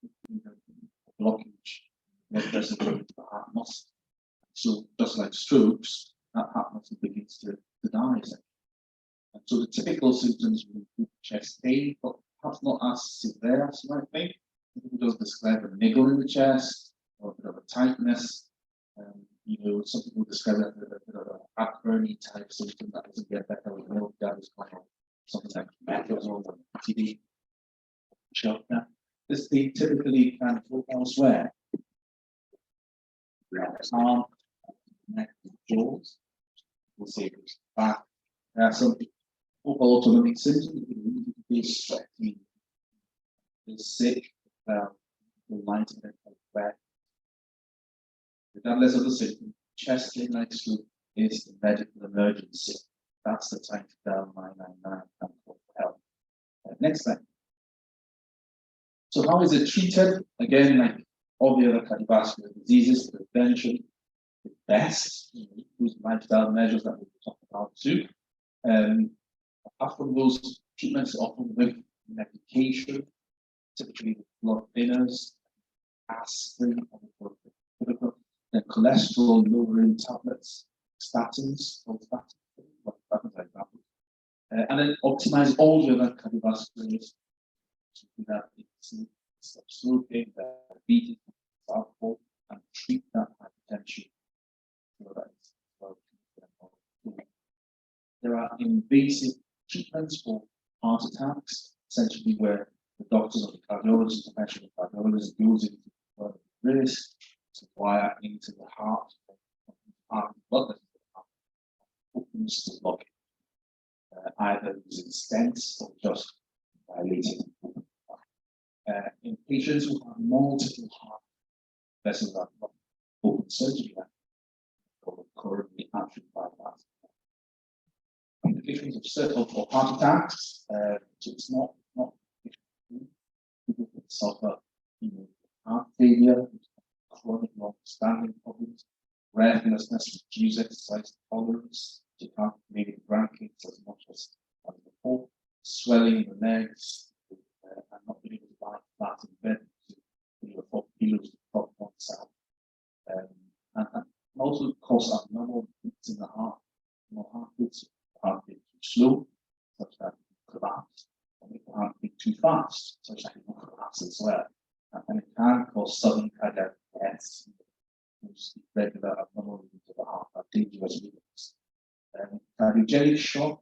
blockage blood vessel to the heart muscle. So just like strokes, that heart muscle begins to die. And so the typical symptoms will include chest pain, but perhaps not as severe as you might think. It does describe a niggle in the chest or a bit of a tightness. some people describe it as a Aberdeen type symptom that doesn't get better with milk. That is kind of something like metals or TD. Sure. Now, this thing typically can go elsewhere. Arm, neck, jaws. We'll see it goes back. There are some autonomic symptoms. You can be sweaty, feel sick, the lightheaded, back. Regardless of the symptom, chest pain like flu is the medical emergency. That's the time to dial 999 and call for help. Next slide. So how is it treated? Again, like all the other cardiovascular diseases, prevention is best. Those lifestyle measures that we talked about too. Apart from those, treatments often with medication, typically with blood thinners, aspirin, then cholesterol lowering tablets, statins, like that. And then optimize all the other cardiovascular risks. That stop smoking, diabetes, alcohol, and treat that hypertension. So that is well. There are invasive treatments for heart attacks, essentially where the doctors or the cardiologist, the conventional cardiologist, goes into the risk to wire into the heart blood vessel, opens to block it, either using stents or just dilating. In patients who have multiple heart vessels that are open surgery, or currently atrial bypass. Complications of heart attacks, so it's not people can suffer heart failure, chronic long-standing problems, breathlessness, reduced exercise tolerance, you can't maybe grandkids as much as before, swelling in the legs, and not being able to lie flat in bed, 3 or 4 kilos of one side, and also cause abnormal beats in the heart. Heartbeats can't be too slow, such that it collapse, and it can't be too fast, such that it will collapse as well. And it can cause sudden cardiac deaths, regular abnormal beats of the heart are dangerous rhythms. Cardiogenic shock,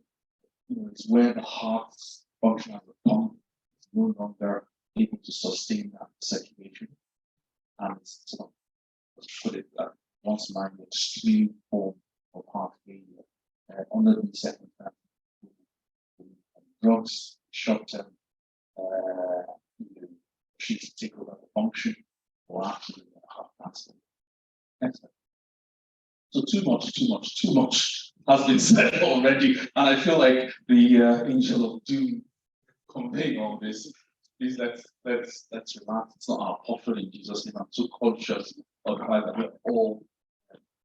is where the heart's function as a pump is no longer able to sustain that circulation, and it's sort of, let's put it that once mind the extreme form of heart failure. Under these circumstances, drugs, short-term, should take over the function or actually heart transplant. Next slide. So too much has been said already, and I feel like the angel of doom conveying all this. Please let's relax. It's not our portrait in Jesus' name. I'm so conscious of the fact that we're all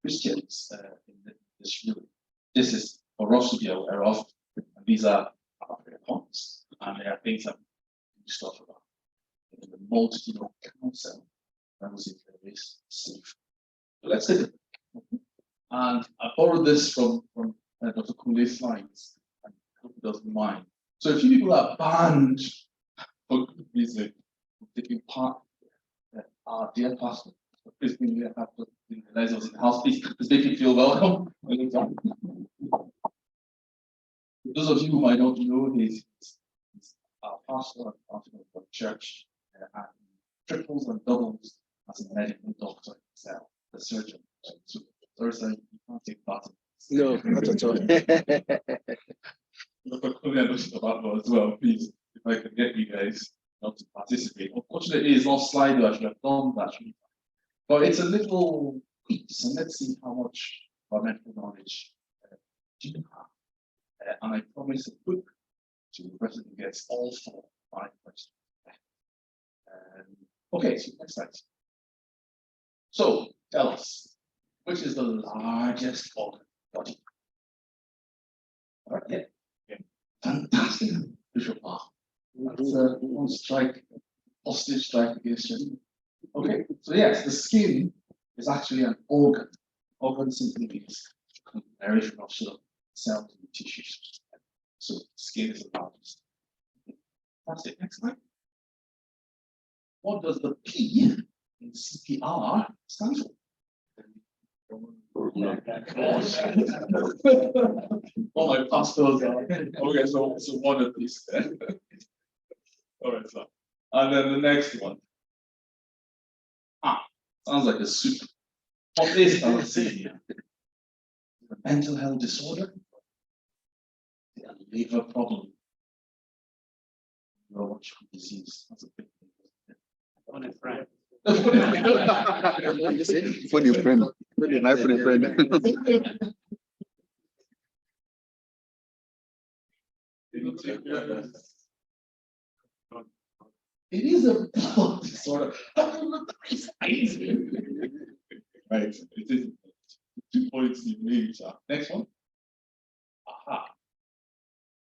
Christians in this room. This is for us to be aware of. And these are our prayer points, and there are things that we stuff about. In the multitude of counsel, that was very safe. So let's take it. And I borrowed this from Dr. Kunle's slides, and I hope he doesn't mind. So a few people are banned for good reason from taking part. Our dear pastor, please bring me up to realize I was in the house. Please make me feel welcome. Those of you who might not know, he's our pastor of the church, and triples and doubles as a medical doctor himself, the surgeon. So Thursday, you can't take part in this. No, not at all. Dr. Kunle knows about that as well. Please, if I can get you guys not to participate. Unfortunately, it's not Slido. I should have done that. But it's a little quiz, and let's see how much medical knowledge do you have. And I promise a book to the person who gets all 5 questions. Okay, so next slide. So tell us, which is the largest organ body? All right, yeah. Fantastic, Bishop. That's one strike, hostage strike against you. Okay, so yes, the skin is actually an organ. Organ simply means conglomeration of sort of cells and tissues. So skin is the largest. That's it. Next slide. What does the P in CPR stand for? All my pastors are, okay, so one of these. All right, so, and then the next one. Sounds like a soup. What is thalassemia? A mental health disorder? A liver problem? Neurological disease. That's a big thing. Funny friend. Funny friend. Very nice funny friend. It is a blood disorder. It's crazy. Right, it is 2 points in name. Next one. Aha.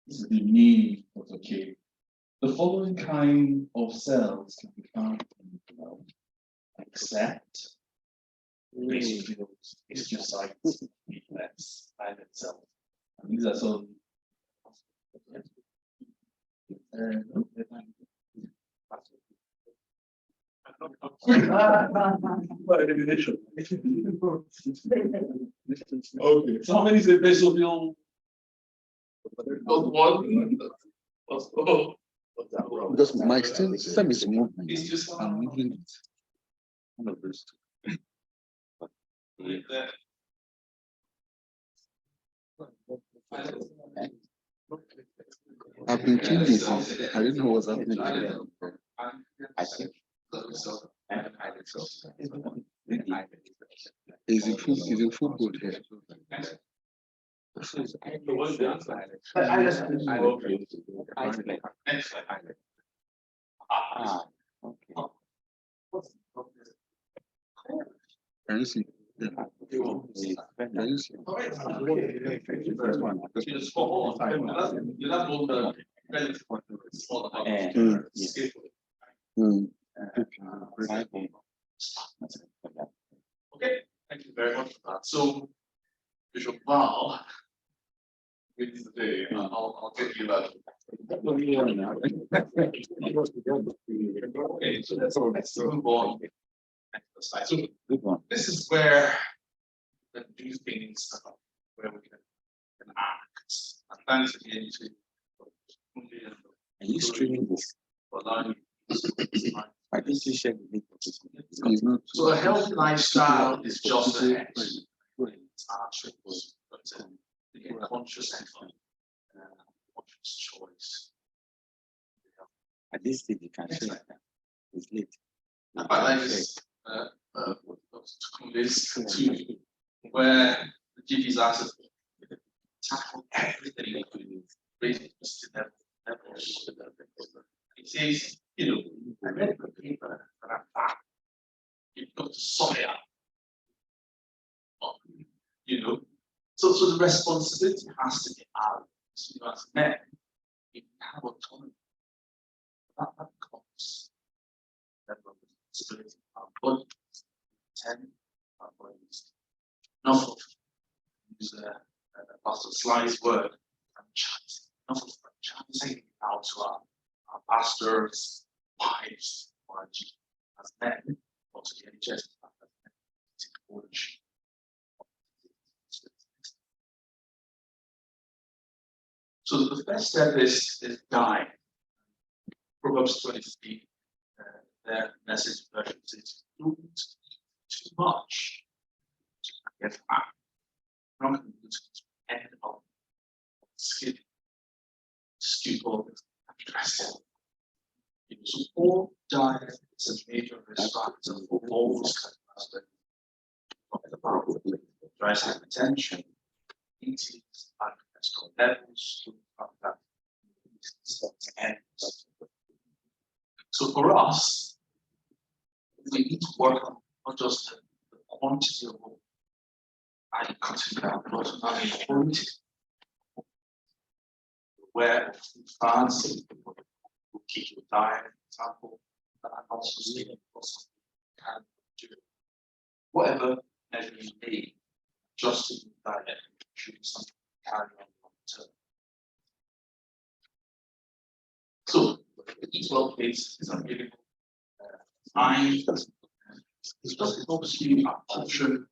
This is the meaning of the okay. The following kind of cells can be found in the blood, except basophils, histiocytes, platelets, islet cells. And these are some. Okay, so how many is a basophil? One. Because my system is moving. It's just I'm moving it. One of those two. I've been changing since I didn't know what's happening. I think is in full good here. Can you see? Yeah. Can you see? Okay, thank you very much for that. So, Bishop Val, with you today, I'll get you that. Okay, so let's move on. So this is where the new things where we can act. And thanks again to Are you streaming this? for allowing me. I think you should be. So a healthy lifestyle is just a head. It's our but again, conscious effort, conscious choice. At this stage, you can say it's late. I like this to where the GPs ask us to tackle everything, raise it to levels. It says, I read a paper that I'm back. You've got to sort it out. So the responsibility has to be ours. As men, we have autonomy. That comes. That responsibility. Our body, our bodies. Enough of use Pastor Sly's word, franchising. Enough of franchising out to our pastors, wives, or as men, or to the NHS, so the first step is die. Proverbs 23, their message version says, don't eat too much to get fat. Not going to end up skin, stupor, and stress. So poor diet is a major risk factor for all these kind of aspects. Drives hypertension, eating, cholesterol levels, so for us, we need to work on not just the quantity of what cutting down, but also the quality. Where food fads will keep your diet, for example, and also sleeping can do whatever measure you need, just to diet should be something to carry on long term. So the Eat Well case is available. It's just obviously a portion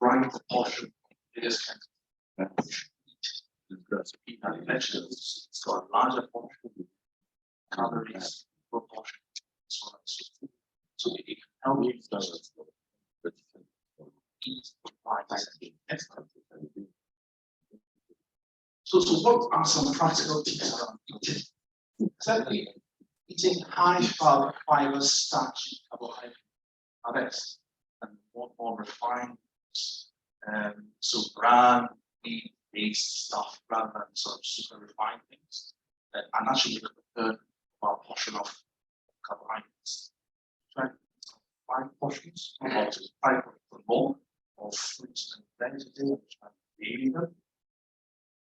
right proportion. It is kind of eat and vegetables. It's got a larger portion of calories proportion. So it can help you eat right. So what are some practical tips around eating? Certainly, eating high fiber, starchy carbohydrates and more refined, so bran, meat-based stuff rather than sort of super refined things, and actually a third of our portion of carbohydrates. Try 5 portions, about 5 or more of fruits and vegetables and daily.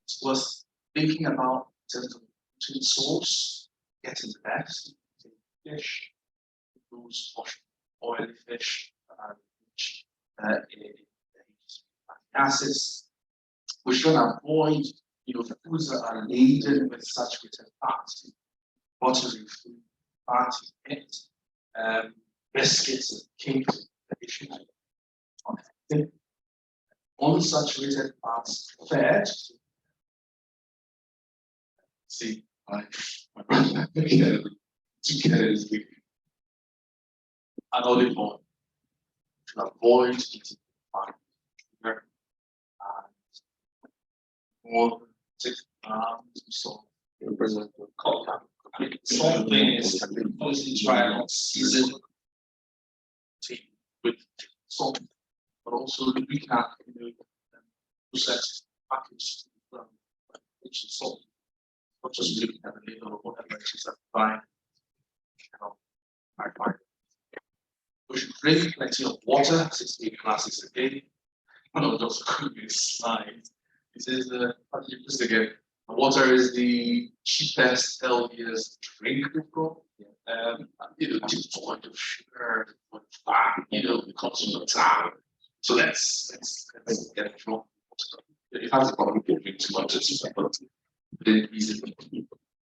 It's worth thinking about in terms of protein source, getting the best, fish, lose oily fish, rich in fatty acids. We should avoid, foods that are laden with saturated fats, buttery food, fatty meat, biscuits and cakes, additionally. Unsaturated fats fed. See, and olive oil. To avoid eating fat, sugar, and more than 6 grams of salt. Salt is obviously try not season tea with salt, but also we can processed packaged which is salt. Not just looking at the label or whatever it is that buying. We should drink plenty of water, 68 glasses a day. One of those previous slides. This is again. Water is the cheapest, healthiest drink we've got. To the point of sugar, fat, comes from the town. So let's get it wrong. It has a problem with drinking too much, but easily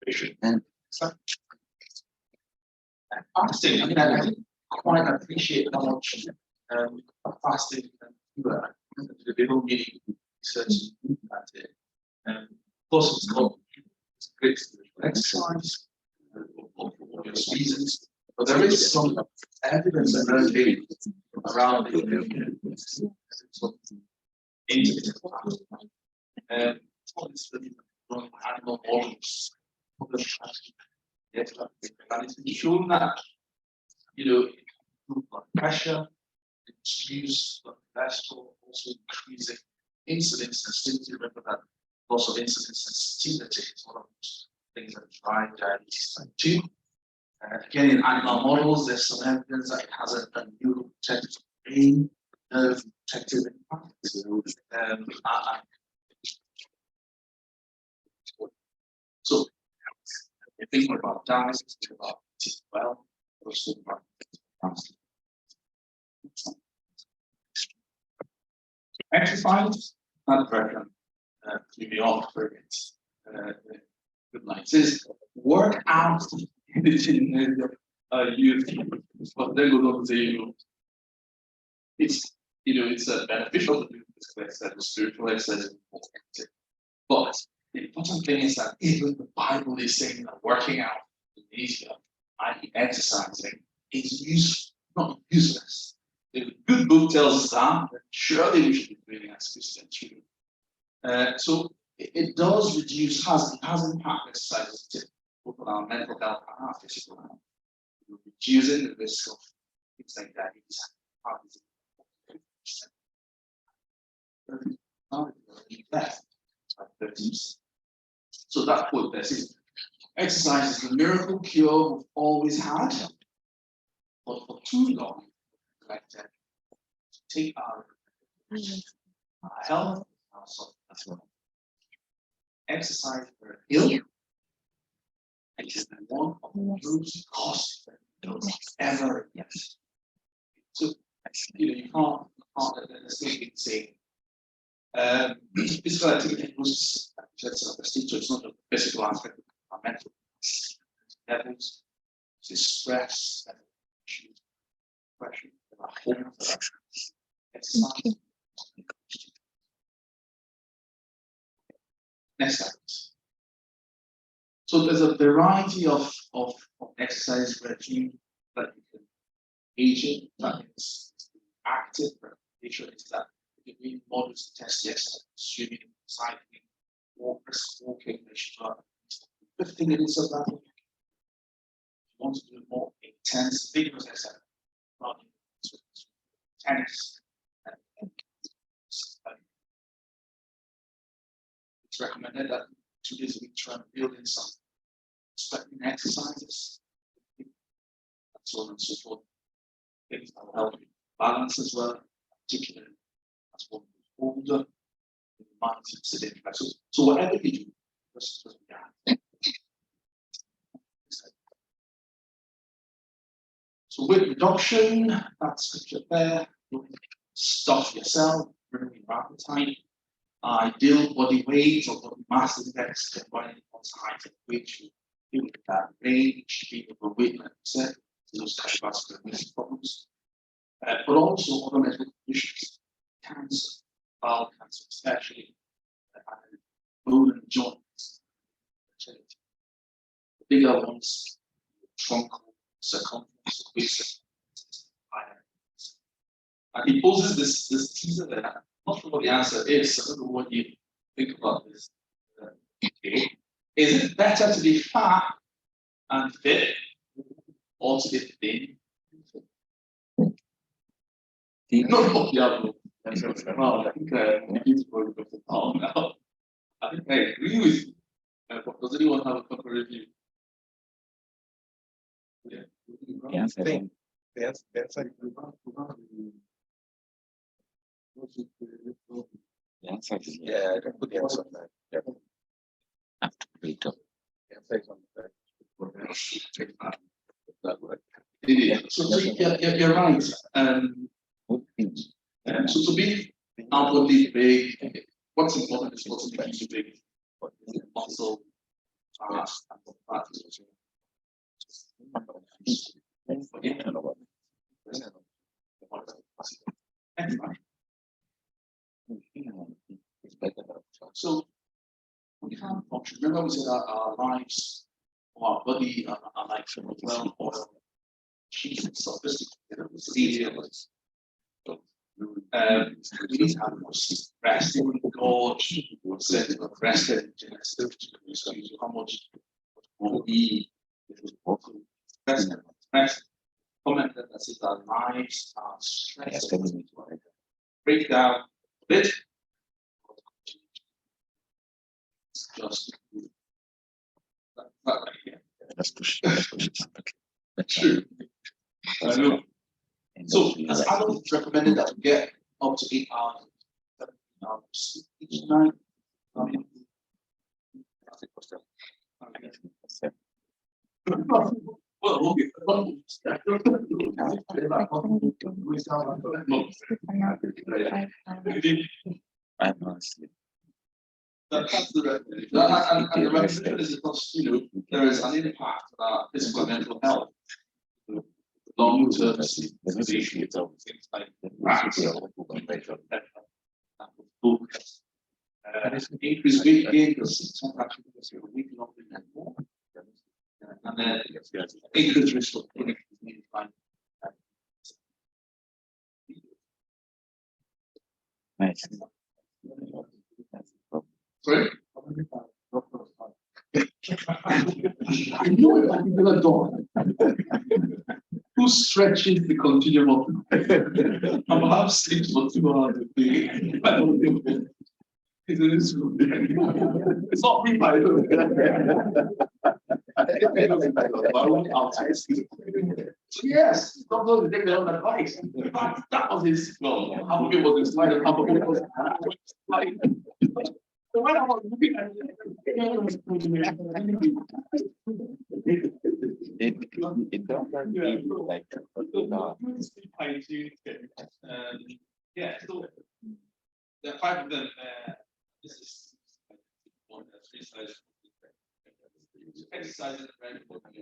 patient and fasting. I didn't quite appreciate how much fasting can do. The people really research at it. Plus, it's called great spiritual exercise for obvious reasons, but there is some evidence and validation around it. And animal models, and it's been shown that improve blood pressure, reduce blood cholesterol, also increasing insulin sensitivity. Remember that loss of insulin sensitivity is one of those things that drive diabetes type 2. Again, in animal models, there's some evidence that it has a neuroprotective brain, nerve protective impact. So, if you think about diet, think about eating well, also about fasting. Exercise, blood pressure, to be off for it. Good night. Says work out in youth, but then goes on to say, it's beneficial to do physical exercise, spiritual exercise, but the important thing is that even the Bible is saying that working out in Asia, i.e. exercising, is useful, not useless. If a good book tells us that, then surely we should be doing as Christians. So it does reduce, has impact exercises both on our mental health and our physical health. Reducing the risk of things like diabetes, heart disease. So that quote there says, exercise is the miracle cure we've always had, but for too long, to take our health, our soul as well. Exercise for ill. It is one of the most costly ever yet. So you can't say physical activity boosts it's not a physical aspect of our mental levels, it's stress, depression, exercise, Next slide. So there's a variety of exercise regime that you can engage in. That is active repetition. Is that you can read models to test the exercise, swimming, cycling, walking, 15 minutes of that. If you want to do more intense, vigorous exercise, running, tennis, and it's recommended that 2 days a week try and build in some sweating exercises, and so on and so forth. Things that will help you balance as well, particularly as one gets older, the mind is so whatever you do, just yeah. So weight reduction, that's scripture there. Stuff yourself, bring your appetite. Ideal body weight or body mass index, defining one's height and weight, people with that range, people overweight, like I said, those cardiovascular risk problems, but also other medical conditions, cancer, bowel cancer, especially bone and joints. The bigger ones, trunk, circumference, waist. And he poses this teaser there. I'm not sure what the answer is. I don't know what you think about this. Okay. Is it better to be fat and fit or to be thin? No, yeah, well, I think he's going to go now. I think I agree with you. But does anyone have a couple review? Yeah. Yes, I think. That's The answer is yeah, I can put the answer on that. Yeah. have to wait up. Yeah, say something. That way. So you're right. So to be outwardly big, what's important is what's making you big. What is it? Muscle, fast, and fat. So we can't function. Remember we said our lives, or our body, our lives are well oiled, cheap, sophisticated, serious. We need to have more rest, gorge, set of rested, how much will be rest. Comment that says our lives are stressed. Break down a bit. Just that idea. Let's push True. I know. So as adults, it's recommended that we get up to 8 hours, 7 hours each night. Well, okay. I'm honestly. That's the recommendation. And the recommendation is because, there is an impact on our physical and mental health. Long-term things like increased weight gain because sometimes you're weight longer than more. And then increased risk of chronic disease like Nice. sorry? I know it like you're a dog. Who stretches the continuum of I'm half sleep for 2 hours a day. I don't know. It's not me, by the way. So yes, don't take their own advice. But that was his well, half of it was his slide and half of it was like so when I was looking at It doesn't feel like yeah, so there are 5 of them. This is one that's exercise. Exercise is very important.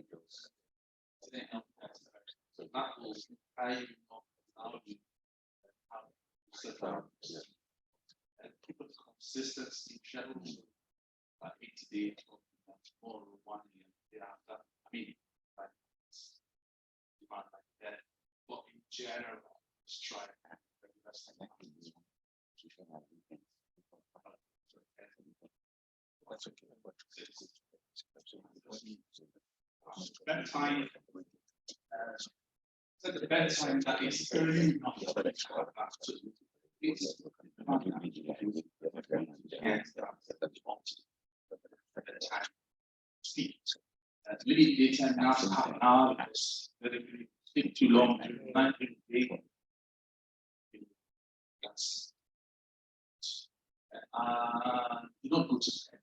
So that will how you and keep it consistency in general. general, let's try. Bedtime. So the bedtime that is early enough. Limit daytime now to half an hour because very speak too long during the night during the day. Yes. You don't go to bed.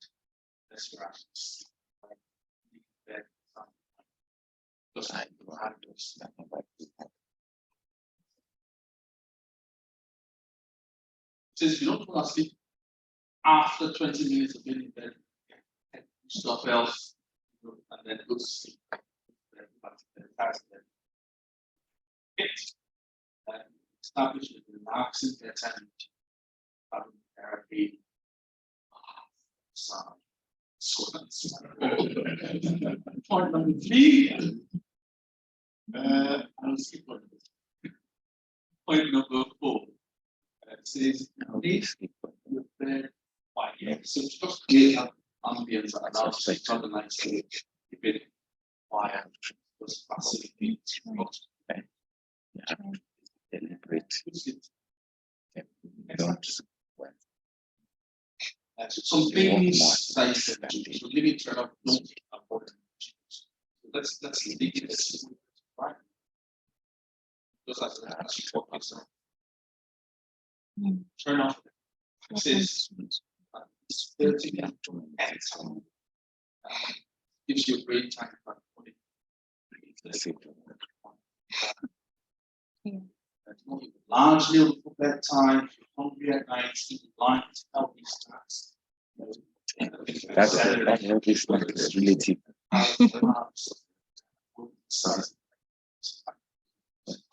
That's your actions. Bed. Because I have to stand by. Says if you don't fall asleep after 20 minutes of being in bed, do stuff else, and then go to sleep. Establish a relaxing bedtime therapy. Point number 3. I'll skip one. Point number 4. It says, leave your bed quiet. So just create an ambience that allows you to organize it, keep it quiet, just facilitate some things that is so limit turn off, don't avoid. Let's leave this right. Just as you focus on. Turn off. It says 30 minutes. Gives you a great time for large meal for bedtime, if you're hungry at night, eat light, healthy snacks. That's relative.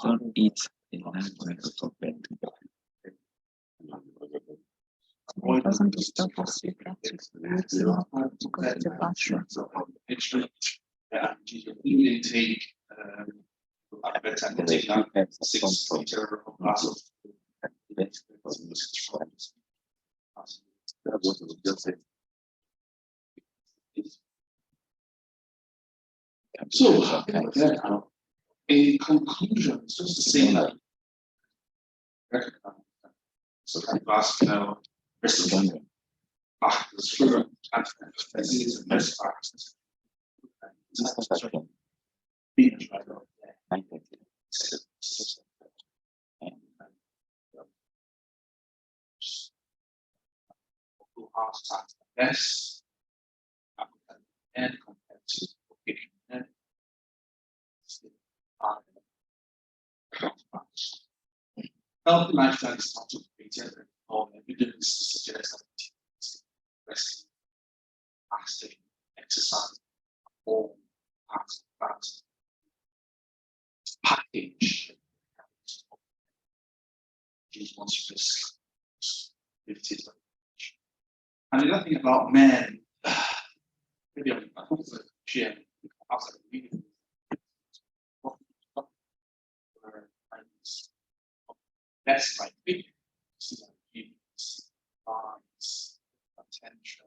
Don't eat in large of bed. It doesn't disturb us sleep practice. It's not to go to the bathroom. Food intake, at bedtime, they take down 6 liter of glass of so, in conclusion, it's just the same that cardiovascular risk factors, sugar disease, and risk factors. Heart attacks less and compared to healthy lifestyle is not created or evidence suggests that resting, fasting, exercise, all parts of that package. Just wants risk. And the other thing about men, maybe I want to share outside the meeting. That's like big attention,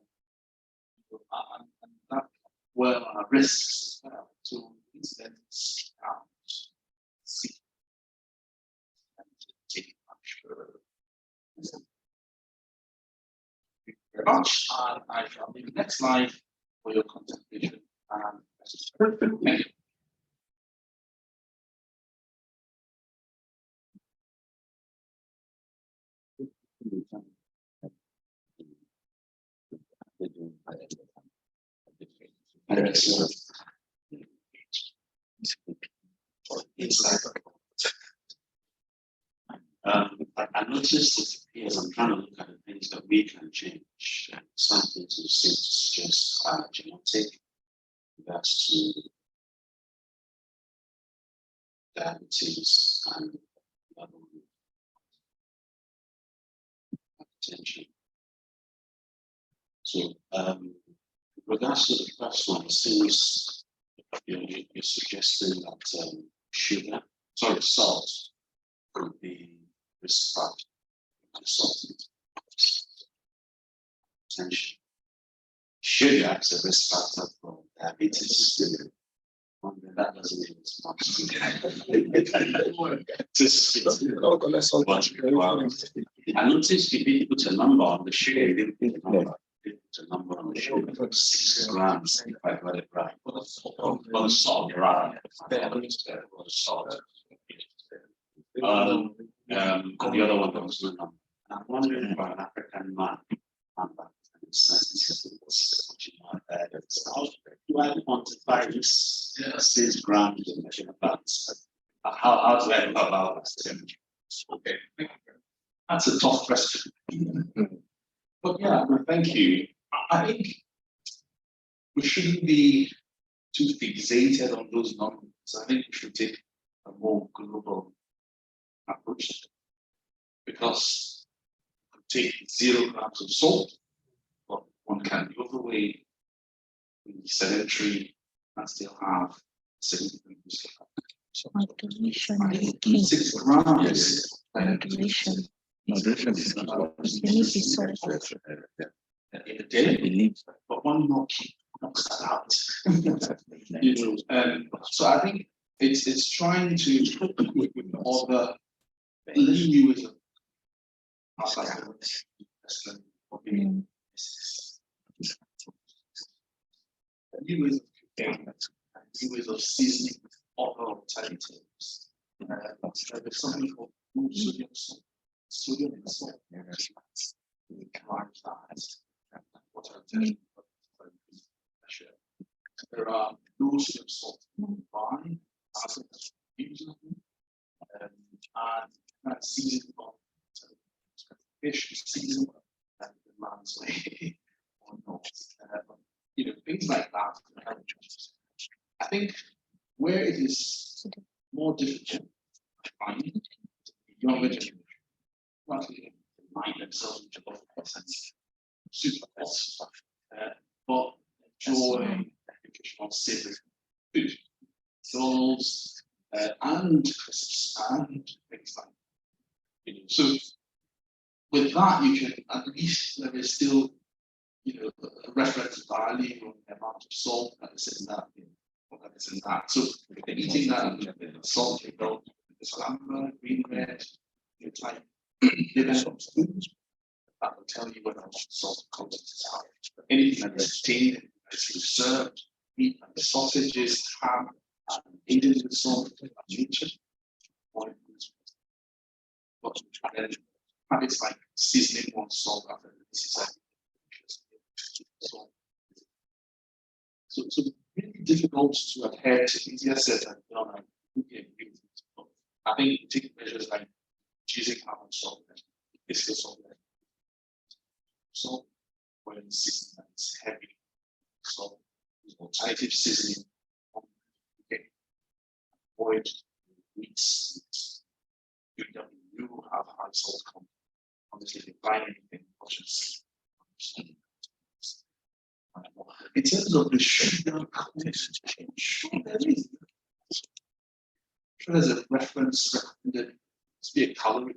and that well risks as well to instead seek out, seek, and take action. Thank you very much, and I shall leave the next slide for your contemplation. Thank you. I noticed that as I'm trying to look at the things that we can change, some things seem to suggest genetic, that's to diabetes and hypertension. So, with regards to the first one, it seems you're suggesting that salt risk factor consultant. Attention. Sugar is a risk factor for diabetes. That doesn't mean it's much. I noticed you didn't put a number on the sugar. You didn't put a number. A number on the sugar, 6 grams, if I got it right. For the salt, right? For the salt. And the other one was the number. I'm wondering about an African man. Do I quantify this 6 grams in measure balance? How do I know about that? Okay, that's a tough question. But yeah, thank you. I think we shouldn't be too fixated on those numbers. I think we should take a more global approach, because you take 0 grams of salt, but one can be overweight, be sedentary, and still have significant risk. Moderation is key. 6 grams. Moderation. Moderation is key. You need the salt. In a day, but one knocks that out. So I think it's trying to order lean you as new ways of seasoning other alternatives. There's something called sodium salt. Sodium and salt. What I'm telling you, there are no sodium salt buy as and season of fish season and the man's way or not. Things like that. I think where it is more difficult to find younger generation, likely mind themselves into both sense. Super stuff, but enjoy educational savory food, McDonald's, and crisps and things like. So with that, you can at least there is still, a reference value on the amount of salt that is in that, that is in that. So if they're eating that, salt, the salmon, green red, your type, foods. That will tell you whether or not salt content is high. Anything that is steamed, is preserved, meat and sausages, ham, and aided with salt, nature. But then habits like seasoning one salt after this is so really difficult to adhere to. Easier said than done. I think take measures like choosing how much salt is the salt. So when seasoning is heavy, so alternative seasoning, avoid meats. You have high salt content. Obviously, if you buy anything, cautious. In terms of the sugar content change, sugar as a reference recommended to be a calorie.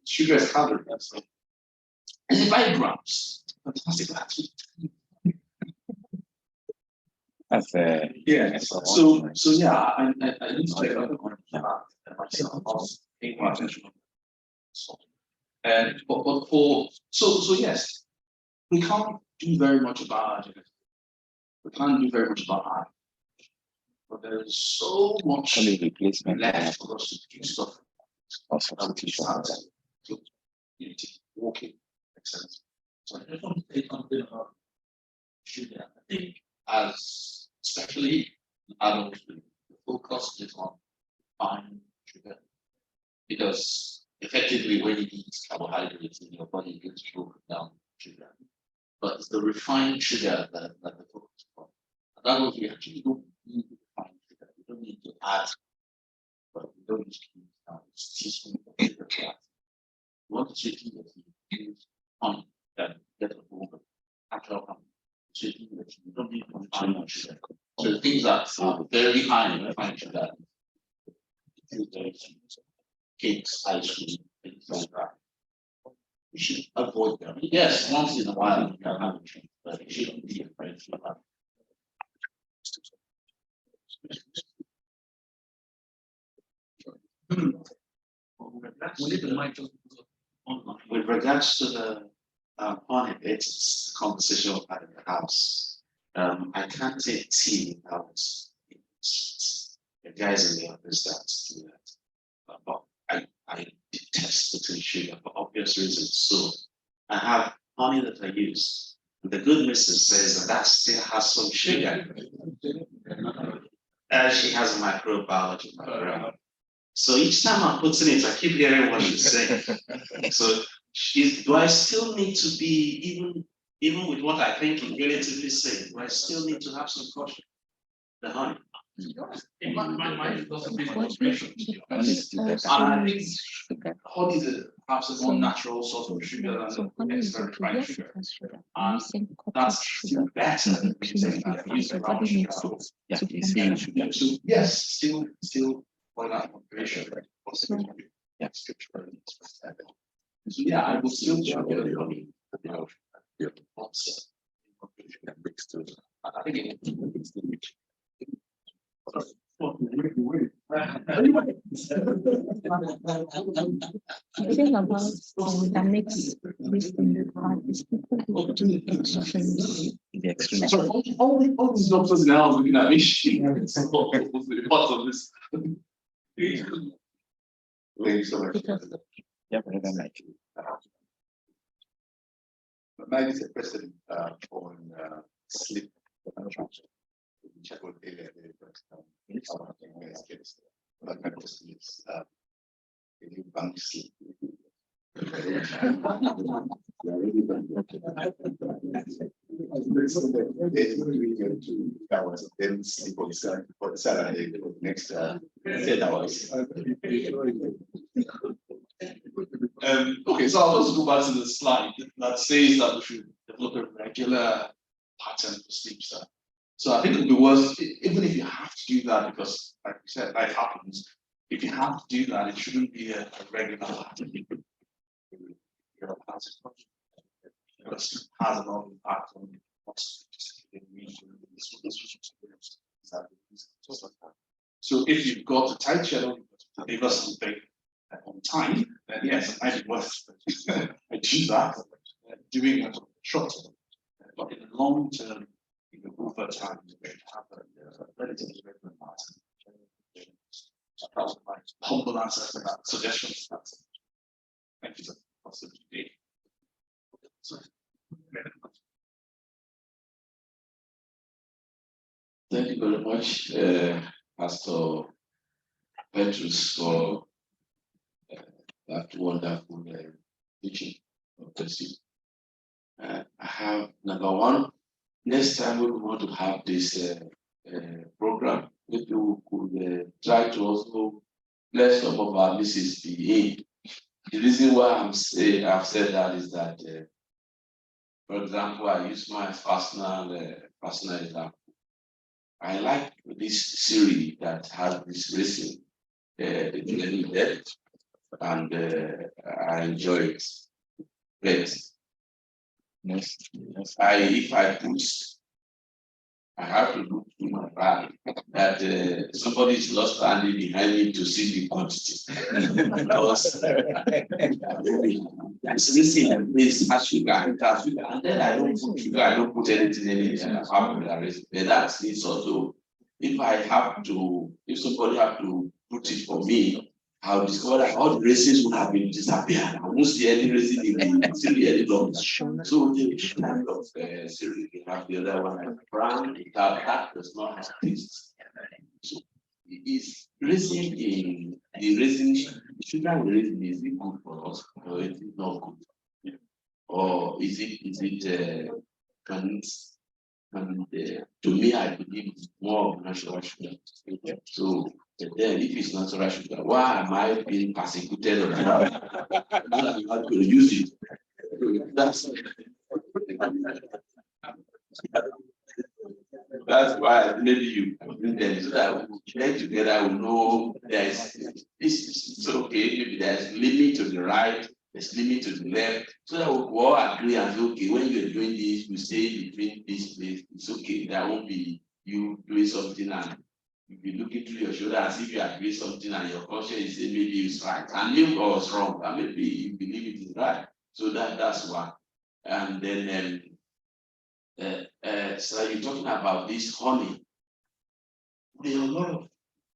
Sugar is calorie. And 5 grams. Fantastic. That's yeah. So yeah, I need to take up myself. Paying more attention. And but for so yes, we can't do very much about it. We can't do very much about it. But there is so much left for us to do stuff. Walking. Sense. So I just want to say something about sugar. I think as especially adults, the focus is on fine sugar, because effectively when you eat carbohydrates in your body, it gets broken down sugar. But it's the refined sugar that the focus is on. And that means we actually don't need refined sugar. We don't need to add, but we don't need to use teaspoon of sugar to add. We want to check that you use honey that get over natural honey. Checking that you don't need refined sugar. So the things that are very high in refined sugar, cakes, ice cream, You should avoid them. Yes, once in a while you can have a drink, but you shouldn't be afraid to have. With regards to the honey, it's a conversation we've had in the house. I can't take tea without the guys in the office that do that. But I detest putting sugar for obvious reasons. So I have honey that I use. The good missus says that still has some sugar. She has a microbiology background. So each time I'm putting it, I keep hearing what she's saying. So do I still need to be, even with what I think is relatively safe, do I still need to have some caution? The honey. My philosophy is moderation. And I think honey is perhaps a more natural source of sugar than the extra refined sugar. And that's still better than using brown sugar. So yes, still why not moderation? So yeah, I will still check the honey. I think The thing about that makes this thing hard is people who do extremes. sorry, all these doctors now looking at me. What's of this? Thanks so much. Yeah, whatever, Mike. Mine is a question on sleep. Which I would earlier, that kind of sleeps. You bank sleep. Then sleep on Saturday for the next 10 hours. Okay, so I'll just go back to the slide that says that we should develop a regular pattern for sleep. So I think it would be worth, even if you have to do that, because like you said, life happens. If you have to do that, it shouldn't be a regular pattern. Because it has a lot of impact on what's in region. So if you've got a tight schedule, to deliver something on time, then yes, it might be worth do that, doing it short term. But in the long term, you can over time to have a relatively regular pattern. So that was my humble answer to that suggestion. Thank you for the possibility. Thank you very much, Pastor Petrus, for that wonderful teaching of the seed. I have number one. Next time we want to have this program, maybe we could try to also let some of our misses be in. The reason why I've said that is that, for example, I use my personal example. I like this series that has this racing, the journey death, and I enjoy it. But if I put, I have to look to my back that somebody is lost standing behind me to see the quantity. Because it's racing and this has sugar, and then I don't put sugar, I don't put anything in it, and I have but that's it. So if I have to, if somebody have to put it for me, I'll discover that all the races would have been disappeared. I won't see any racing in the series any longer. So the kind of series we have the other one like brown, that does not have taste. So is racing in the racing sugar racing, is it good for us or is it not good? Or is it to me, I believe it's more of natural sugar. So then, if it's natural sugar, why am I being persecuted or not? I'm not going to use it. That's That's why maybe you bring them so that we get together, we know there's it's okay, maybe there's limit to the right, there's limit to the left, so that we all agree and say, okay, when you're doing this, we stay between this place, it's okay, there won't be you doing something and you'll be looking through your shoulder as if you are doing something and your conscience is saying maybe it's right, and maybe or it's wrong, and maybe you believe it is right. So that's one. And then so you're talking about this honey. There are a lot of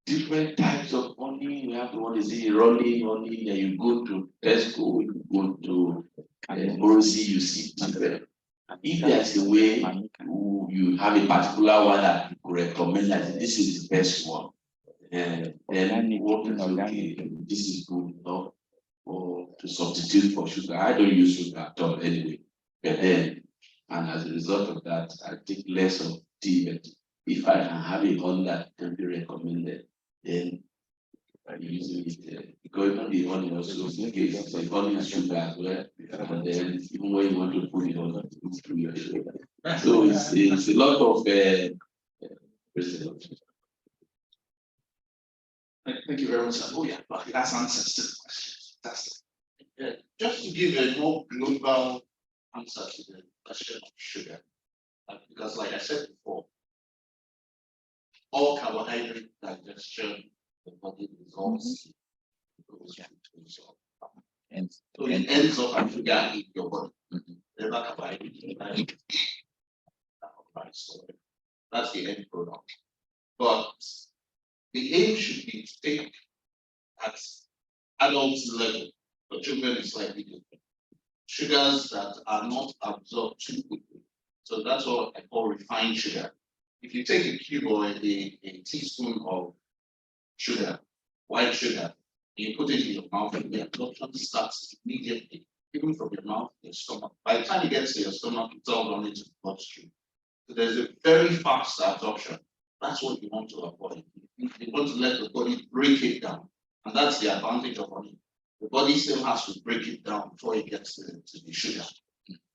different types of honey. We have the one is the running honey, and you go to Tesco, you go to Morosi, you see different. If there's a way you have a particular one that you could recommend that this is the best one, then what is okay, this is good enough or to substitute for sugar. I don't use sugar at all anyway. But then, and as a result of that, I take less of tea. But if I can have a honey that can be recommended, then I'm using it because even the honey also gives the honey is sugar as well. And then even when you want to put it on, it's through your sugar. So it's a lot of Thank you very much, sir. Oh yeah, but that's answers to the question. That's just to give a more global answer to the question of sugar, because like I said before, all carbohydrate digestion, the body dissolves. And So it ends up as sugar in your body. Never carbohydrate. So that's the end product. But the aim should be to take at adults level. For children, it's slightly different. Sugars that are not absorbed too quickly. So that's what I call refined sugar. If you take a cube or a teaspoon of sugar, white sugar, and you put it in your mouth, the absorption starts immediately, even from your mouth to your stomach. By the time it gets to your stomach, it's all gone into the bloodstream. So there's a very fast absorption. That's what you want to avoid. You want to let the body break it down. And that's the advantage of honey. The body still has to break it down before it gets to the sugar.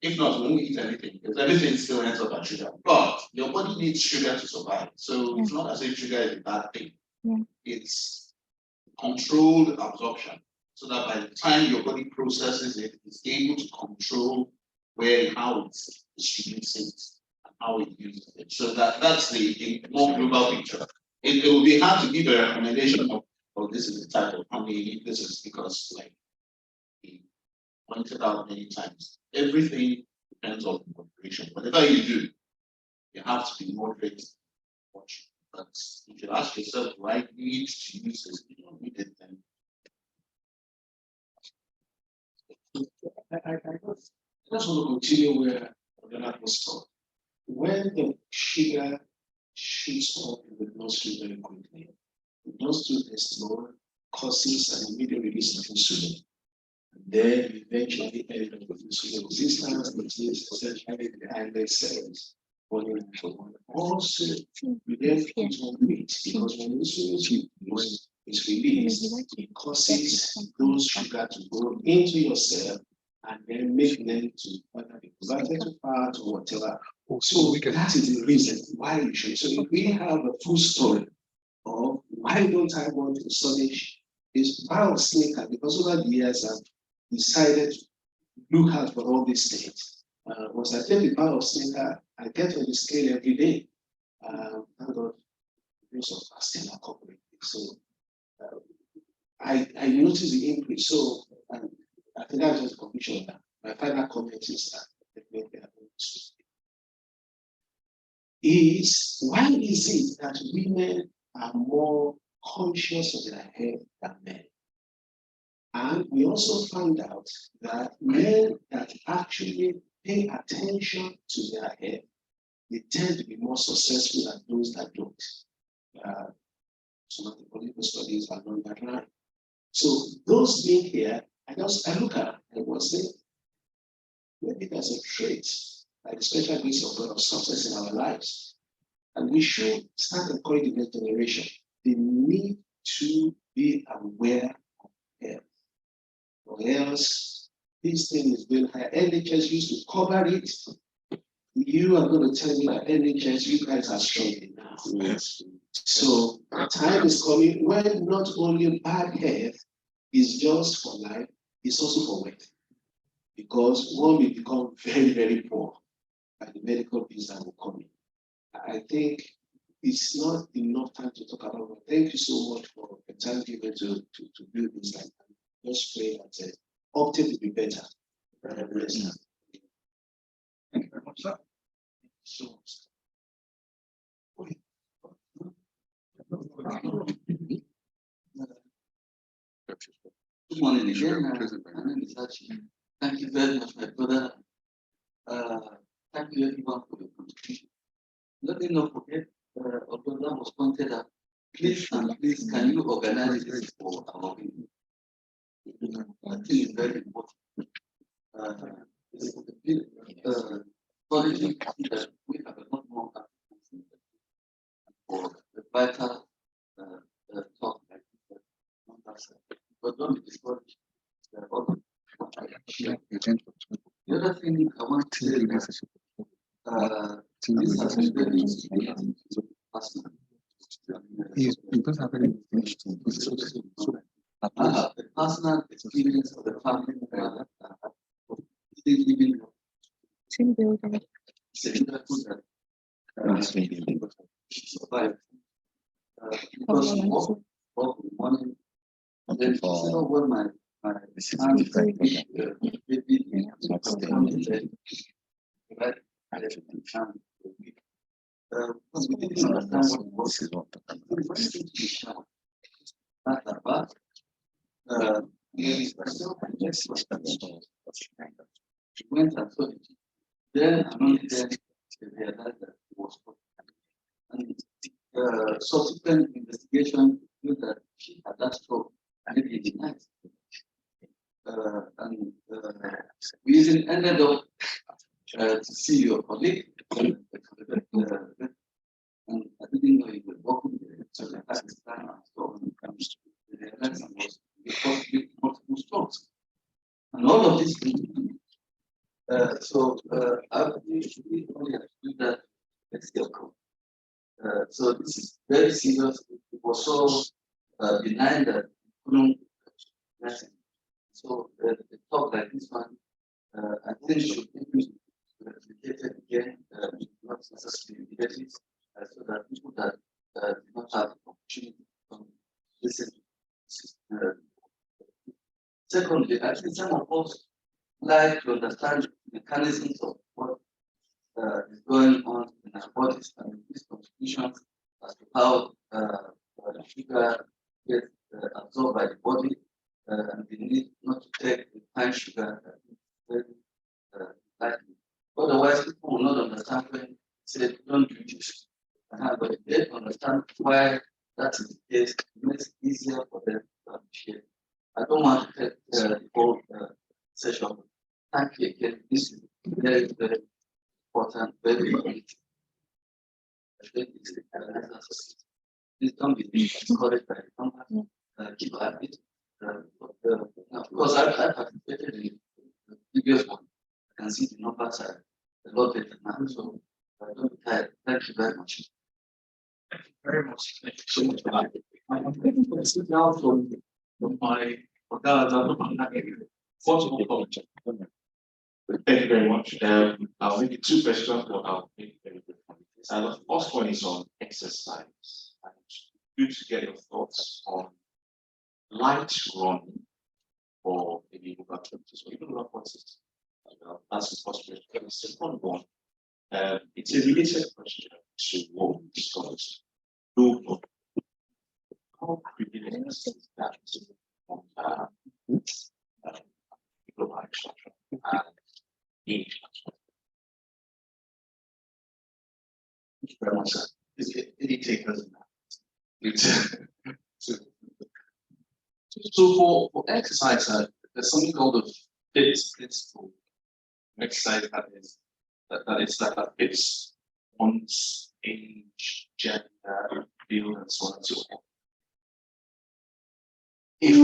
If not, we won't eat anything because everything still ends up as sugar. But your body needs sugar to survive. So it's not as if sugar is a bad thing. It's controlled absorption. So that by the time your body processes it, it's able to control where and how it distributes it and how it uses it. So that's the more global picture. It will be hard to give a recommendation of this is the type of honey, this is because like we pointed out many times, everything depends on moderation. Whatever you do, you have to be moderate. But if you ask yourself, do I need to use this? You don't need it then. I just want to continue where Leonard was taught. When the sugar shoots up in the bloodstream very quickly, the bloodstream explode causes an immediate release of insulin. And then eventually end up with insulin resistance, which is essentially the islet cells. Also, you then put on weight because when insulin is released, it causes those sugar to go into your cell and then make them to whether be converted to fat or whatever. So that is the reason why you should. So if we have a full story of why don't I want to establish this biosneaker, because over the years I've decided to look out for all these things. Once I take the biosneaker, I get on the scale every day. Thank God, use of fasting and cooperate. So I notice the increase. So I think that's just a conclusion of that. My final comment is that why is it that women are more conscious of their health than men? And we also found out that men that actually pay attention to their health, they tend to be more successful than those that don't. Some of the political studies are on that line. So those being here, I look at and was saying, maybe there's a trait, like the special grace of God of success in our lives. And we should start encouraging the next generation. They need to be aware of health. Or else, this thing is being high. NHS used to cover it. you are going to tell me that NHS, you guys are struggling now. Yes. So time is coming when not only bad health is just for life, it's also for wealth. Because one will become very, very poor and the medical bills that will come in. I think it's not enough time to talk about it. Thank you so much for the time given to build this. Like, just pray that uptake will be better. Thank you very much, sir. So, good morning again. My name is Archie. Thank you very much, my brother. Thank you everyone for your contribution. Let me not forget, although that was pointed out, please can you organize this for our people? I think it's very important. It's a bit policy that we have a lot more for the vital talk like this. But don't be discouraged. The other thing I want to say is this has been very personal. I have the personal experience of the family member still living Team building. She survived. Because she walked all the morning. And then she said, oh, well, my because we didn't understand what it was. We went into the shower. Not that bad. We went and saw it. Then and only then they realized that it was and subsequent investigation showed that she had that stroke maybe in the night. And we even ended up to see your colleague. And I didn't know you were working there. So I had this time and so on. The realization was possibly multiple strokes. And all of this. So I usually only have to do that next year. So this is very serious. It was so benign that couldn't nothing. So the talk like this one, I think should be replicated again, not necessarily immediately, so that people that do not have the opportunity to listen. Secondly, I think some of us like to understand mechanisms of what is going on in our bodies and these contributions as to how sugar gets absorbed by the body and the need not to take the fine sugar very lightly. Otherwise, people will not understand when they say don't do this. But if they understand why that is the case, it makes it easier for them to appreciate. I don't want to take the whole session. Thank you again. This is very, very important, very important. I think it's the please don't be discouraged by the numbers. Keep at it. Because I participated in the previous one. I can see the numbers are a lot better now. So don't be tired. Thank you very much. Thank you very much. Thank you so much for that. I'm going to sit down from my fortunate college. Thank you very much. I'll make it two questions, but I'll make it very quick. The first one is on exercise. And good to get your thoughts on light running or maybe yoga practice or even rock system. That's the first question. The second one, it's a related question to what we discussed. How privileged is that on global action and age? Thank you very much, sir. Any takers in that? So for exercise, there's something called the FITS principle. Exercise that fits one's age, gender, field, and so on and so forth. If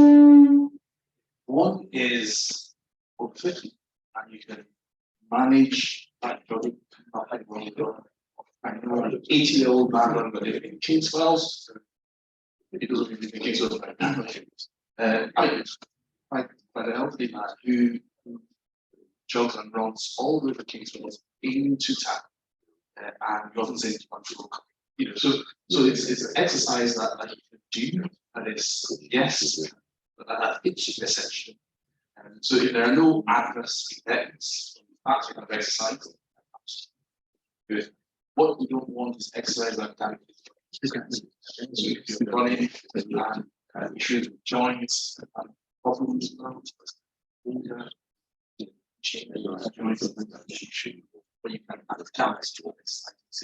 one is over 50 and you can manage that product. I know an 80-year-old man living in Kingswells. He doesn't live in Kingswells, but quite an elderly man who jogs and runs all the way from Kingswells into town, and he often says, so it's an exercise that you can do, and it's yes, but that it's essential. So if there are no adverse effects of exercise, good. What we don't want is exercise that can so if you're running and issues with joints and problems, change your joints, but you can have damage to exercise.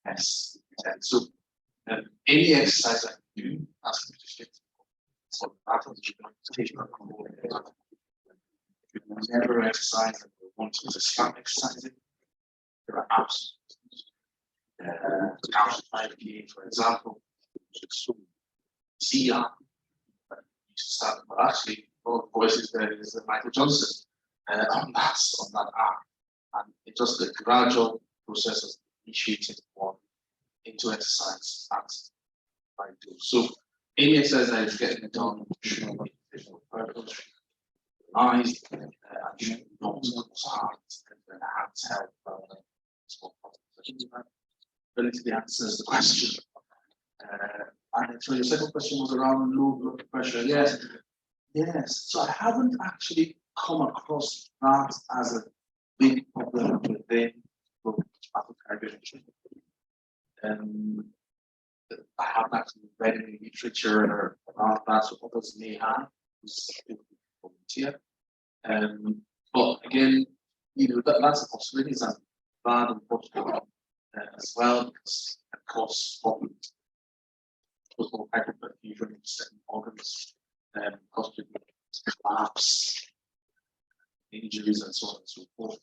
Yes. So any exercise that you do, ask me to fit. So that you take if you never exercise and you want to start exercising, there are apps. Couch 5K, for example, CR. Start, but actually, one of the voices there is Michael Johnson on that app, and it's just a gradual process of initiating one into exercise at 5K. So any exercise that is getting done should be for purpose, eyes, and should not cause harm and hands help. Relatively answers the question. And so your second question was around low blood pressure. Yes. So I haven't actually come across that as a big problem within cardiology. I haven't actually read any literature around that, so others may have. But again, that's a possibility. It's bad and possible as well, because it causes problems. Hyperperfusion in certain organs, causes collapse, injuries, and so on and so forth. I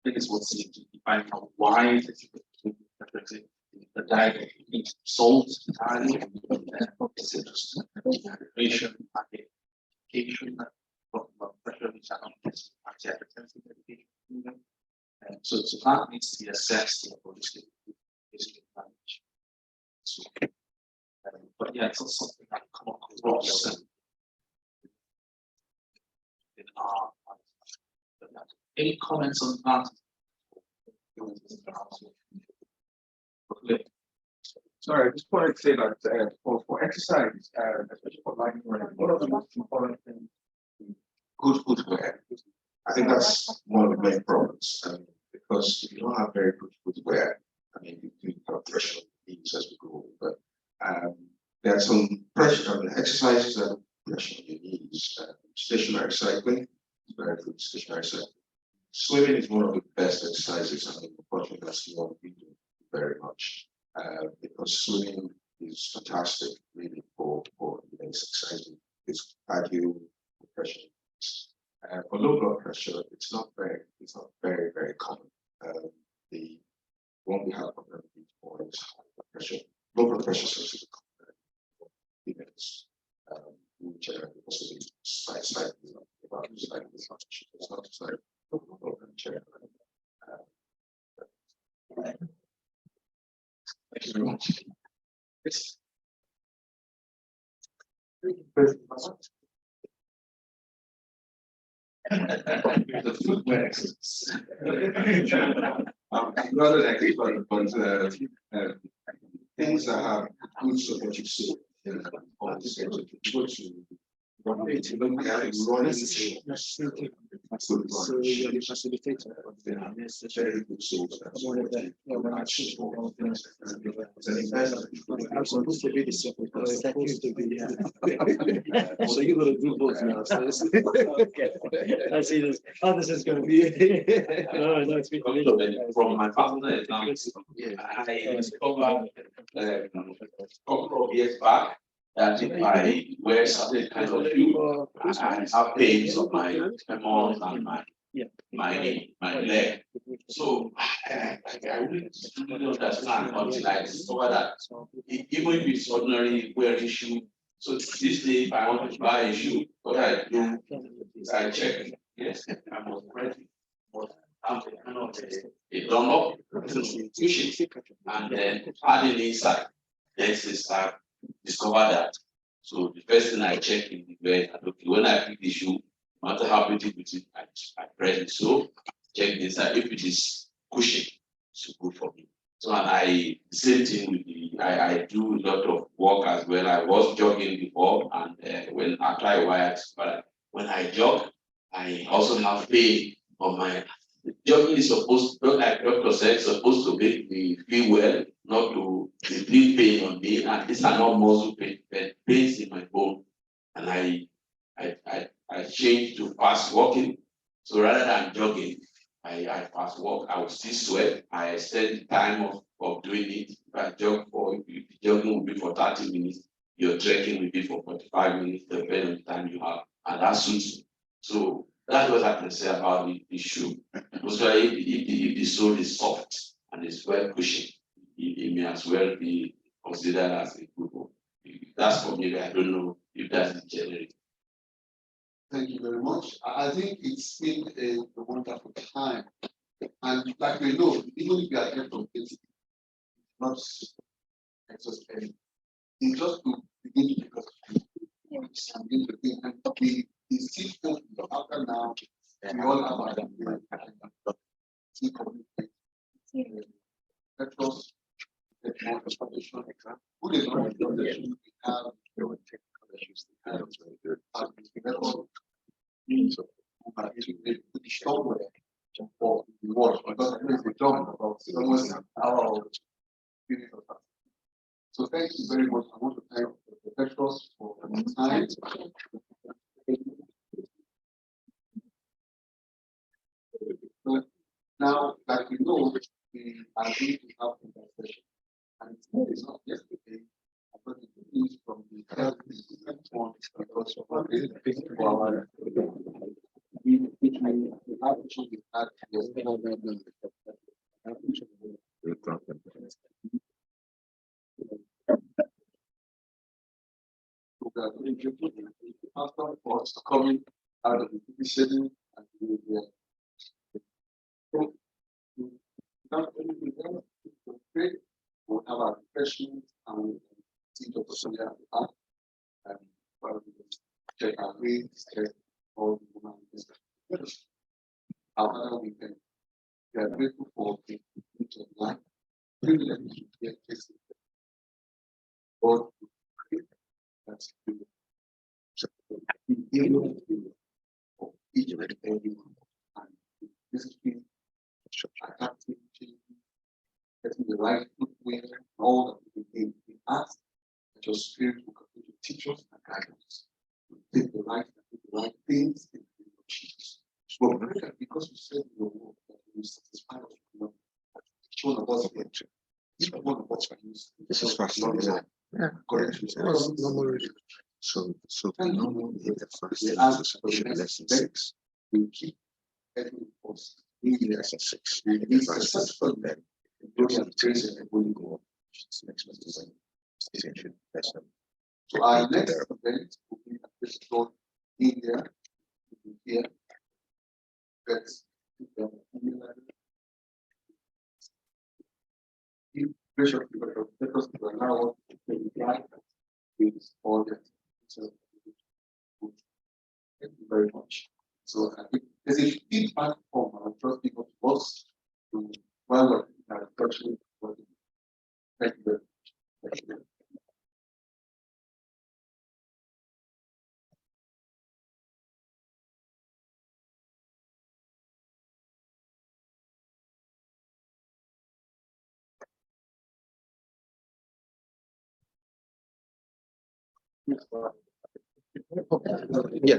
think it's what's needed to define how wide the diet eats salt entirely, is it just dehydration, medication, blood pressure, which are not antihypertensive medication. So that needs to be assessed in holistic management. So, but yeah, it's not something that come across in our. Any comments on that? Sorry, I just wanted to say that for exercise, especially for line running, what are the most important things? Good footwear. I think that's one of the main problems, because if you don't have very good footwear, you can have pressure on the knees as we go. But there are some pressure on the exercises that pressure on your knees. Stationary cycling is very good. Stationary cycling. Swimming is one of the best exercises. Unfortunately, that's what we do very much. Because swimming is fantastic, really, for exercising. It's cardio, pressure. For low blood pressure, it's not very, very common. The one we have for is high blood pressure. Low blood pressure is which also slightly about slightly much. It's not like low blood pressure. Thank you very much. Yes. The footwear exercise. I'm not an expert, but things that have good supportive support on the schedule to running So you're going to do both now. Okay. I see this. Oh, this is going to be. No, it's from my partner. I discovered a couple of years back that if I wear certain kind of shoe, I have pains on my femur and my leg. So I really don't understand until I discover that even if it's ordinary wearing shoe. So this day, if I want to buy a shoe, what I do is I check Yes, I was ready. But after kind of a dumb up to push it and then adding inside. Then since I discovered that. So the first thing I check in the bed, okay, when I pick the shoe, no matter how big it is, I press the sole, check the inside. If it is cushion, it's good for me. So and I same thing with the I do a lot of work as well. I was jogging before, and when after I wired, but when I jog, I also have pain on my jogging is supposed to, like Dr. said, supposed to make me feel well, not to inflict pain on me. And these are not muscle pain, but pains in my bone. And I changed to fast walking. So rather than jogging, I fast walk. I will still sweat. I extend the time of doing it. If I jog for, if the jogging will be for 30 minutes, your trekking will be for 45 minutes, depending on the time you have. And that suits me. So that's what I can say about the shoe. Also, if the sole is soft and it's well cushioned, it may as well be considered as a good one. That's for me. I don't know if that's generic. Thank you very much. I think it's been a wonderful time. And like we know, even if you are here from this, not just any, it's just to begin to discuss and begin to think and the seed after now, we all have our Petrus, transportation exam. Who is not we have for the world because there is a job about almost an hour of period of time. So thank you very much. I want to thank the Petrus for the time. Now, like we know, we are going to have a session. And it's not yesterday. I got the news from the health one because of our we have to that after us coming out of the city and we we'll have our questions and we'll see Dr. Sonia and check our grades, check all the women. However, we are grateful for the life, privilege to get this. That's of each and every one. And this is adapting, getting the right footwear, all that we ask that your spirit will continue to teach us and guide us. To take the right things in the name of Jesus. So because you said in your word that you will satisfy us with each one of us here. Each one of us this is fast. Yeah. Correct. So the normal in the first lesson 6. We keep every post. Lesson 6. We successful then. Glory and praise and Holy God. Next lesson. So our next event will be at this store India. Here. That's Bishop because to allow is all that. So thank you very much. So I think there's a feedback form. I'll trust people to us to well actually thank you very much. Thank you. Yeah.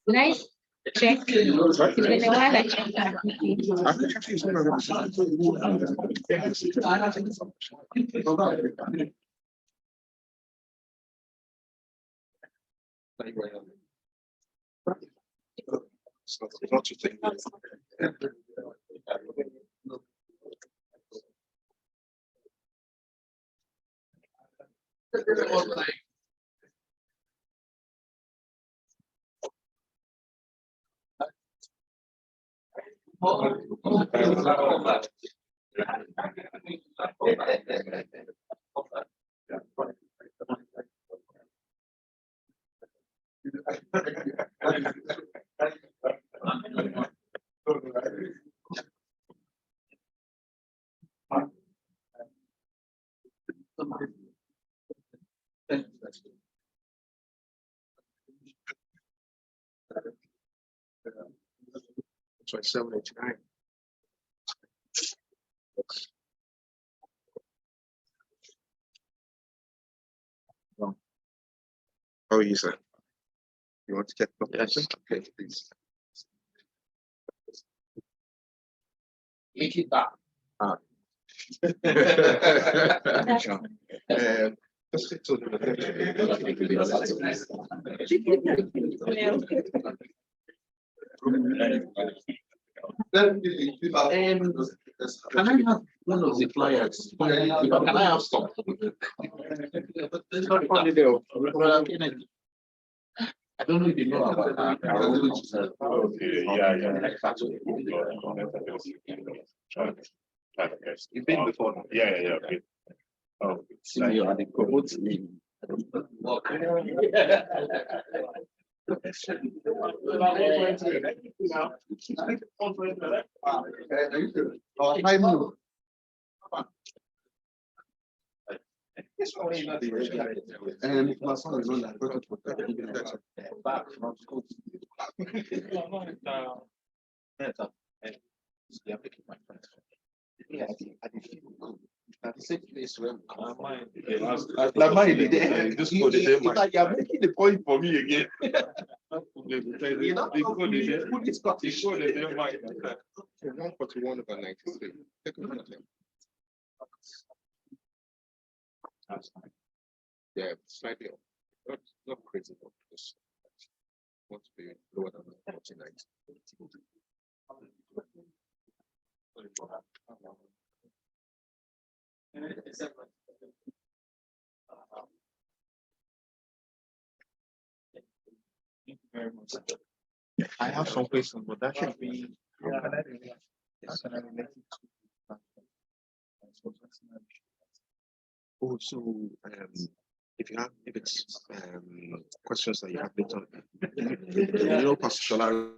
Nice. Check. It's been a while I checked that. It's not to think. That's why 789. How are you, sir? You want to get yes. Okay, please. Make it back. Let's get to Can I have one of the flyers? Can I have some? I don't know if you know about that. Okay, yeah. You've been before. Yeah. Okay. Oh, See you at the promote team. I move. And my son is on that. Yeah, I did feel good. At the same place where we come from. Like mine, you're making the point for me again. You know, food is got to show the 141 over 93. Take a look at them. Yeah, slightly up. Not crazy, but just want to be lower than 49. Thank you very much. I have some questions, but that should be. Also, if it's questions that you have later, Pastor Shola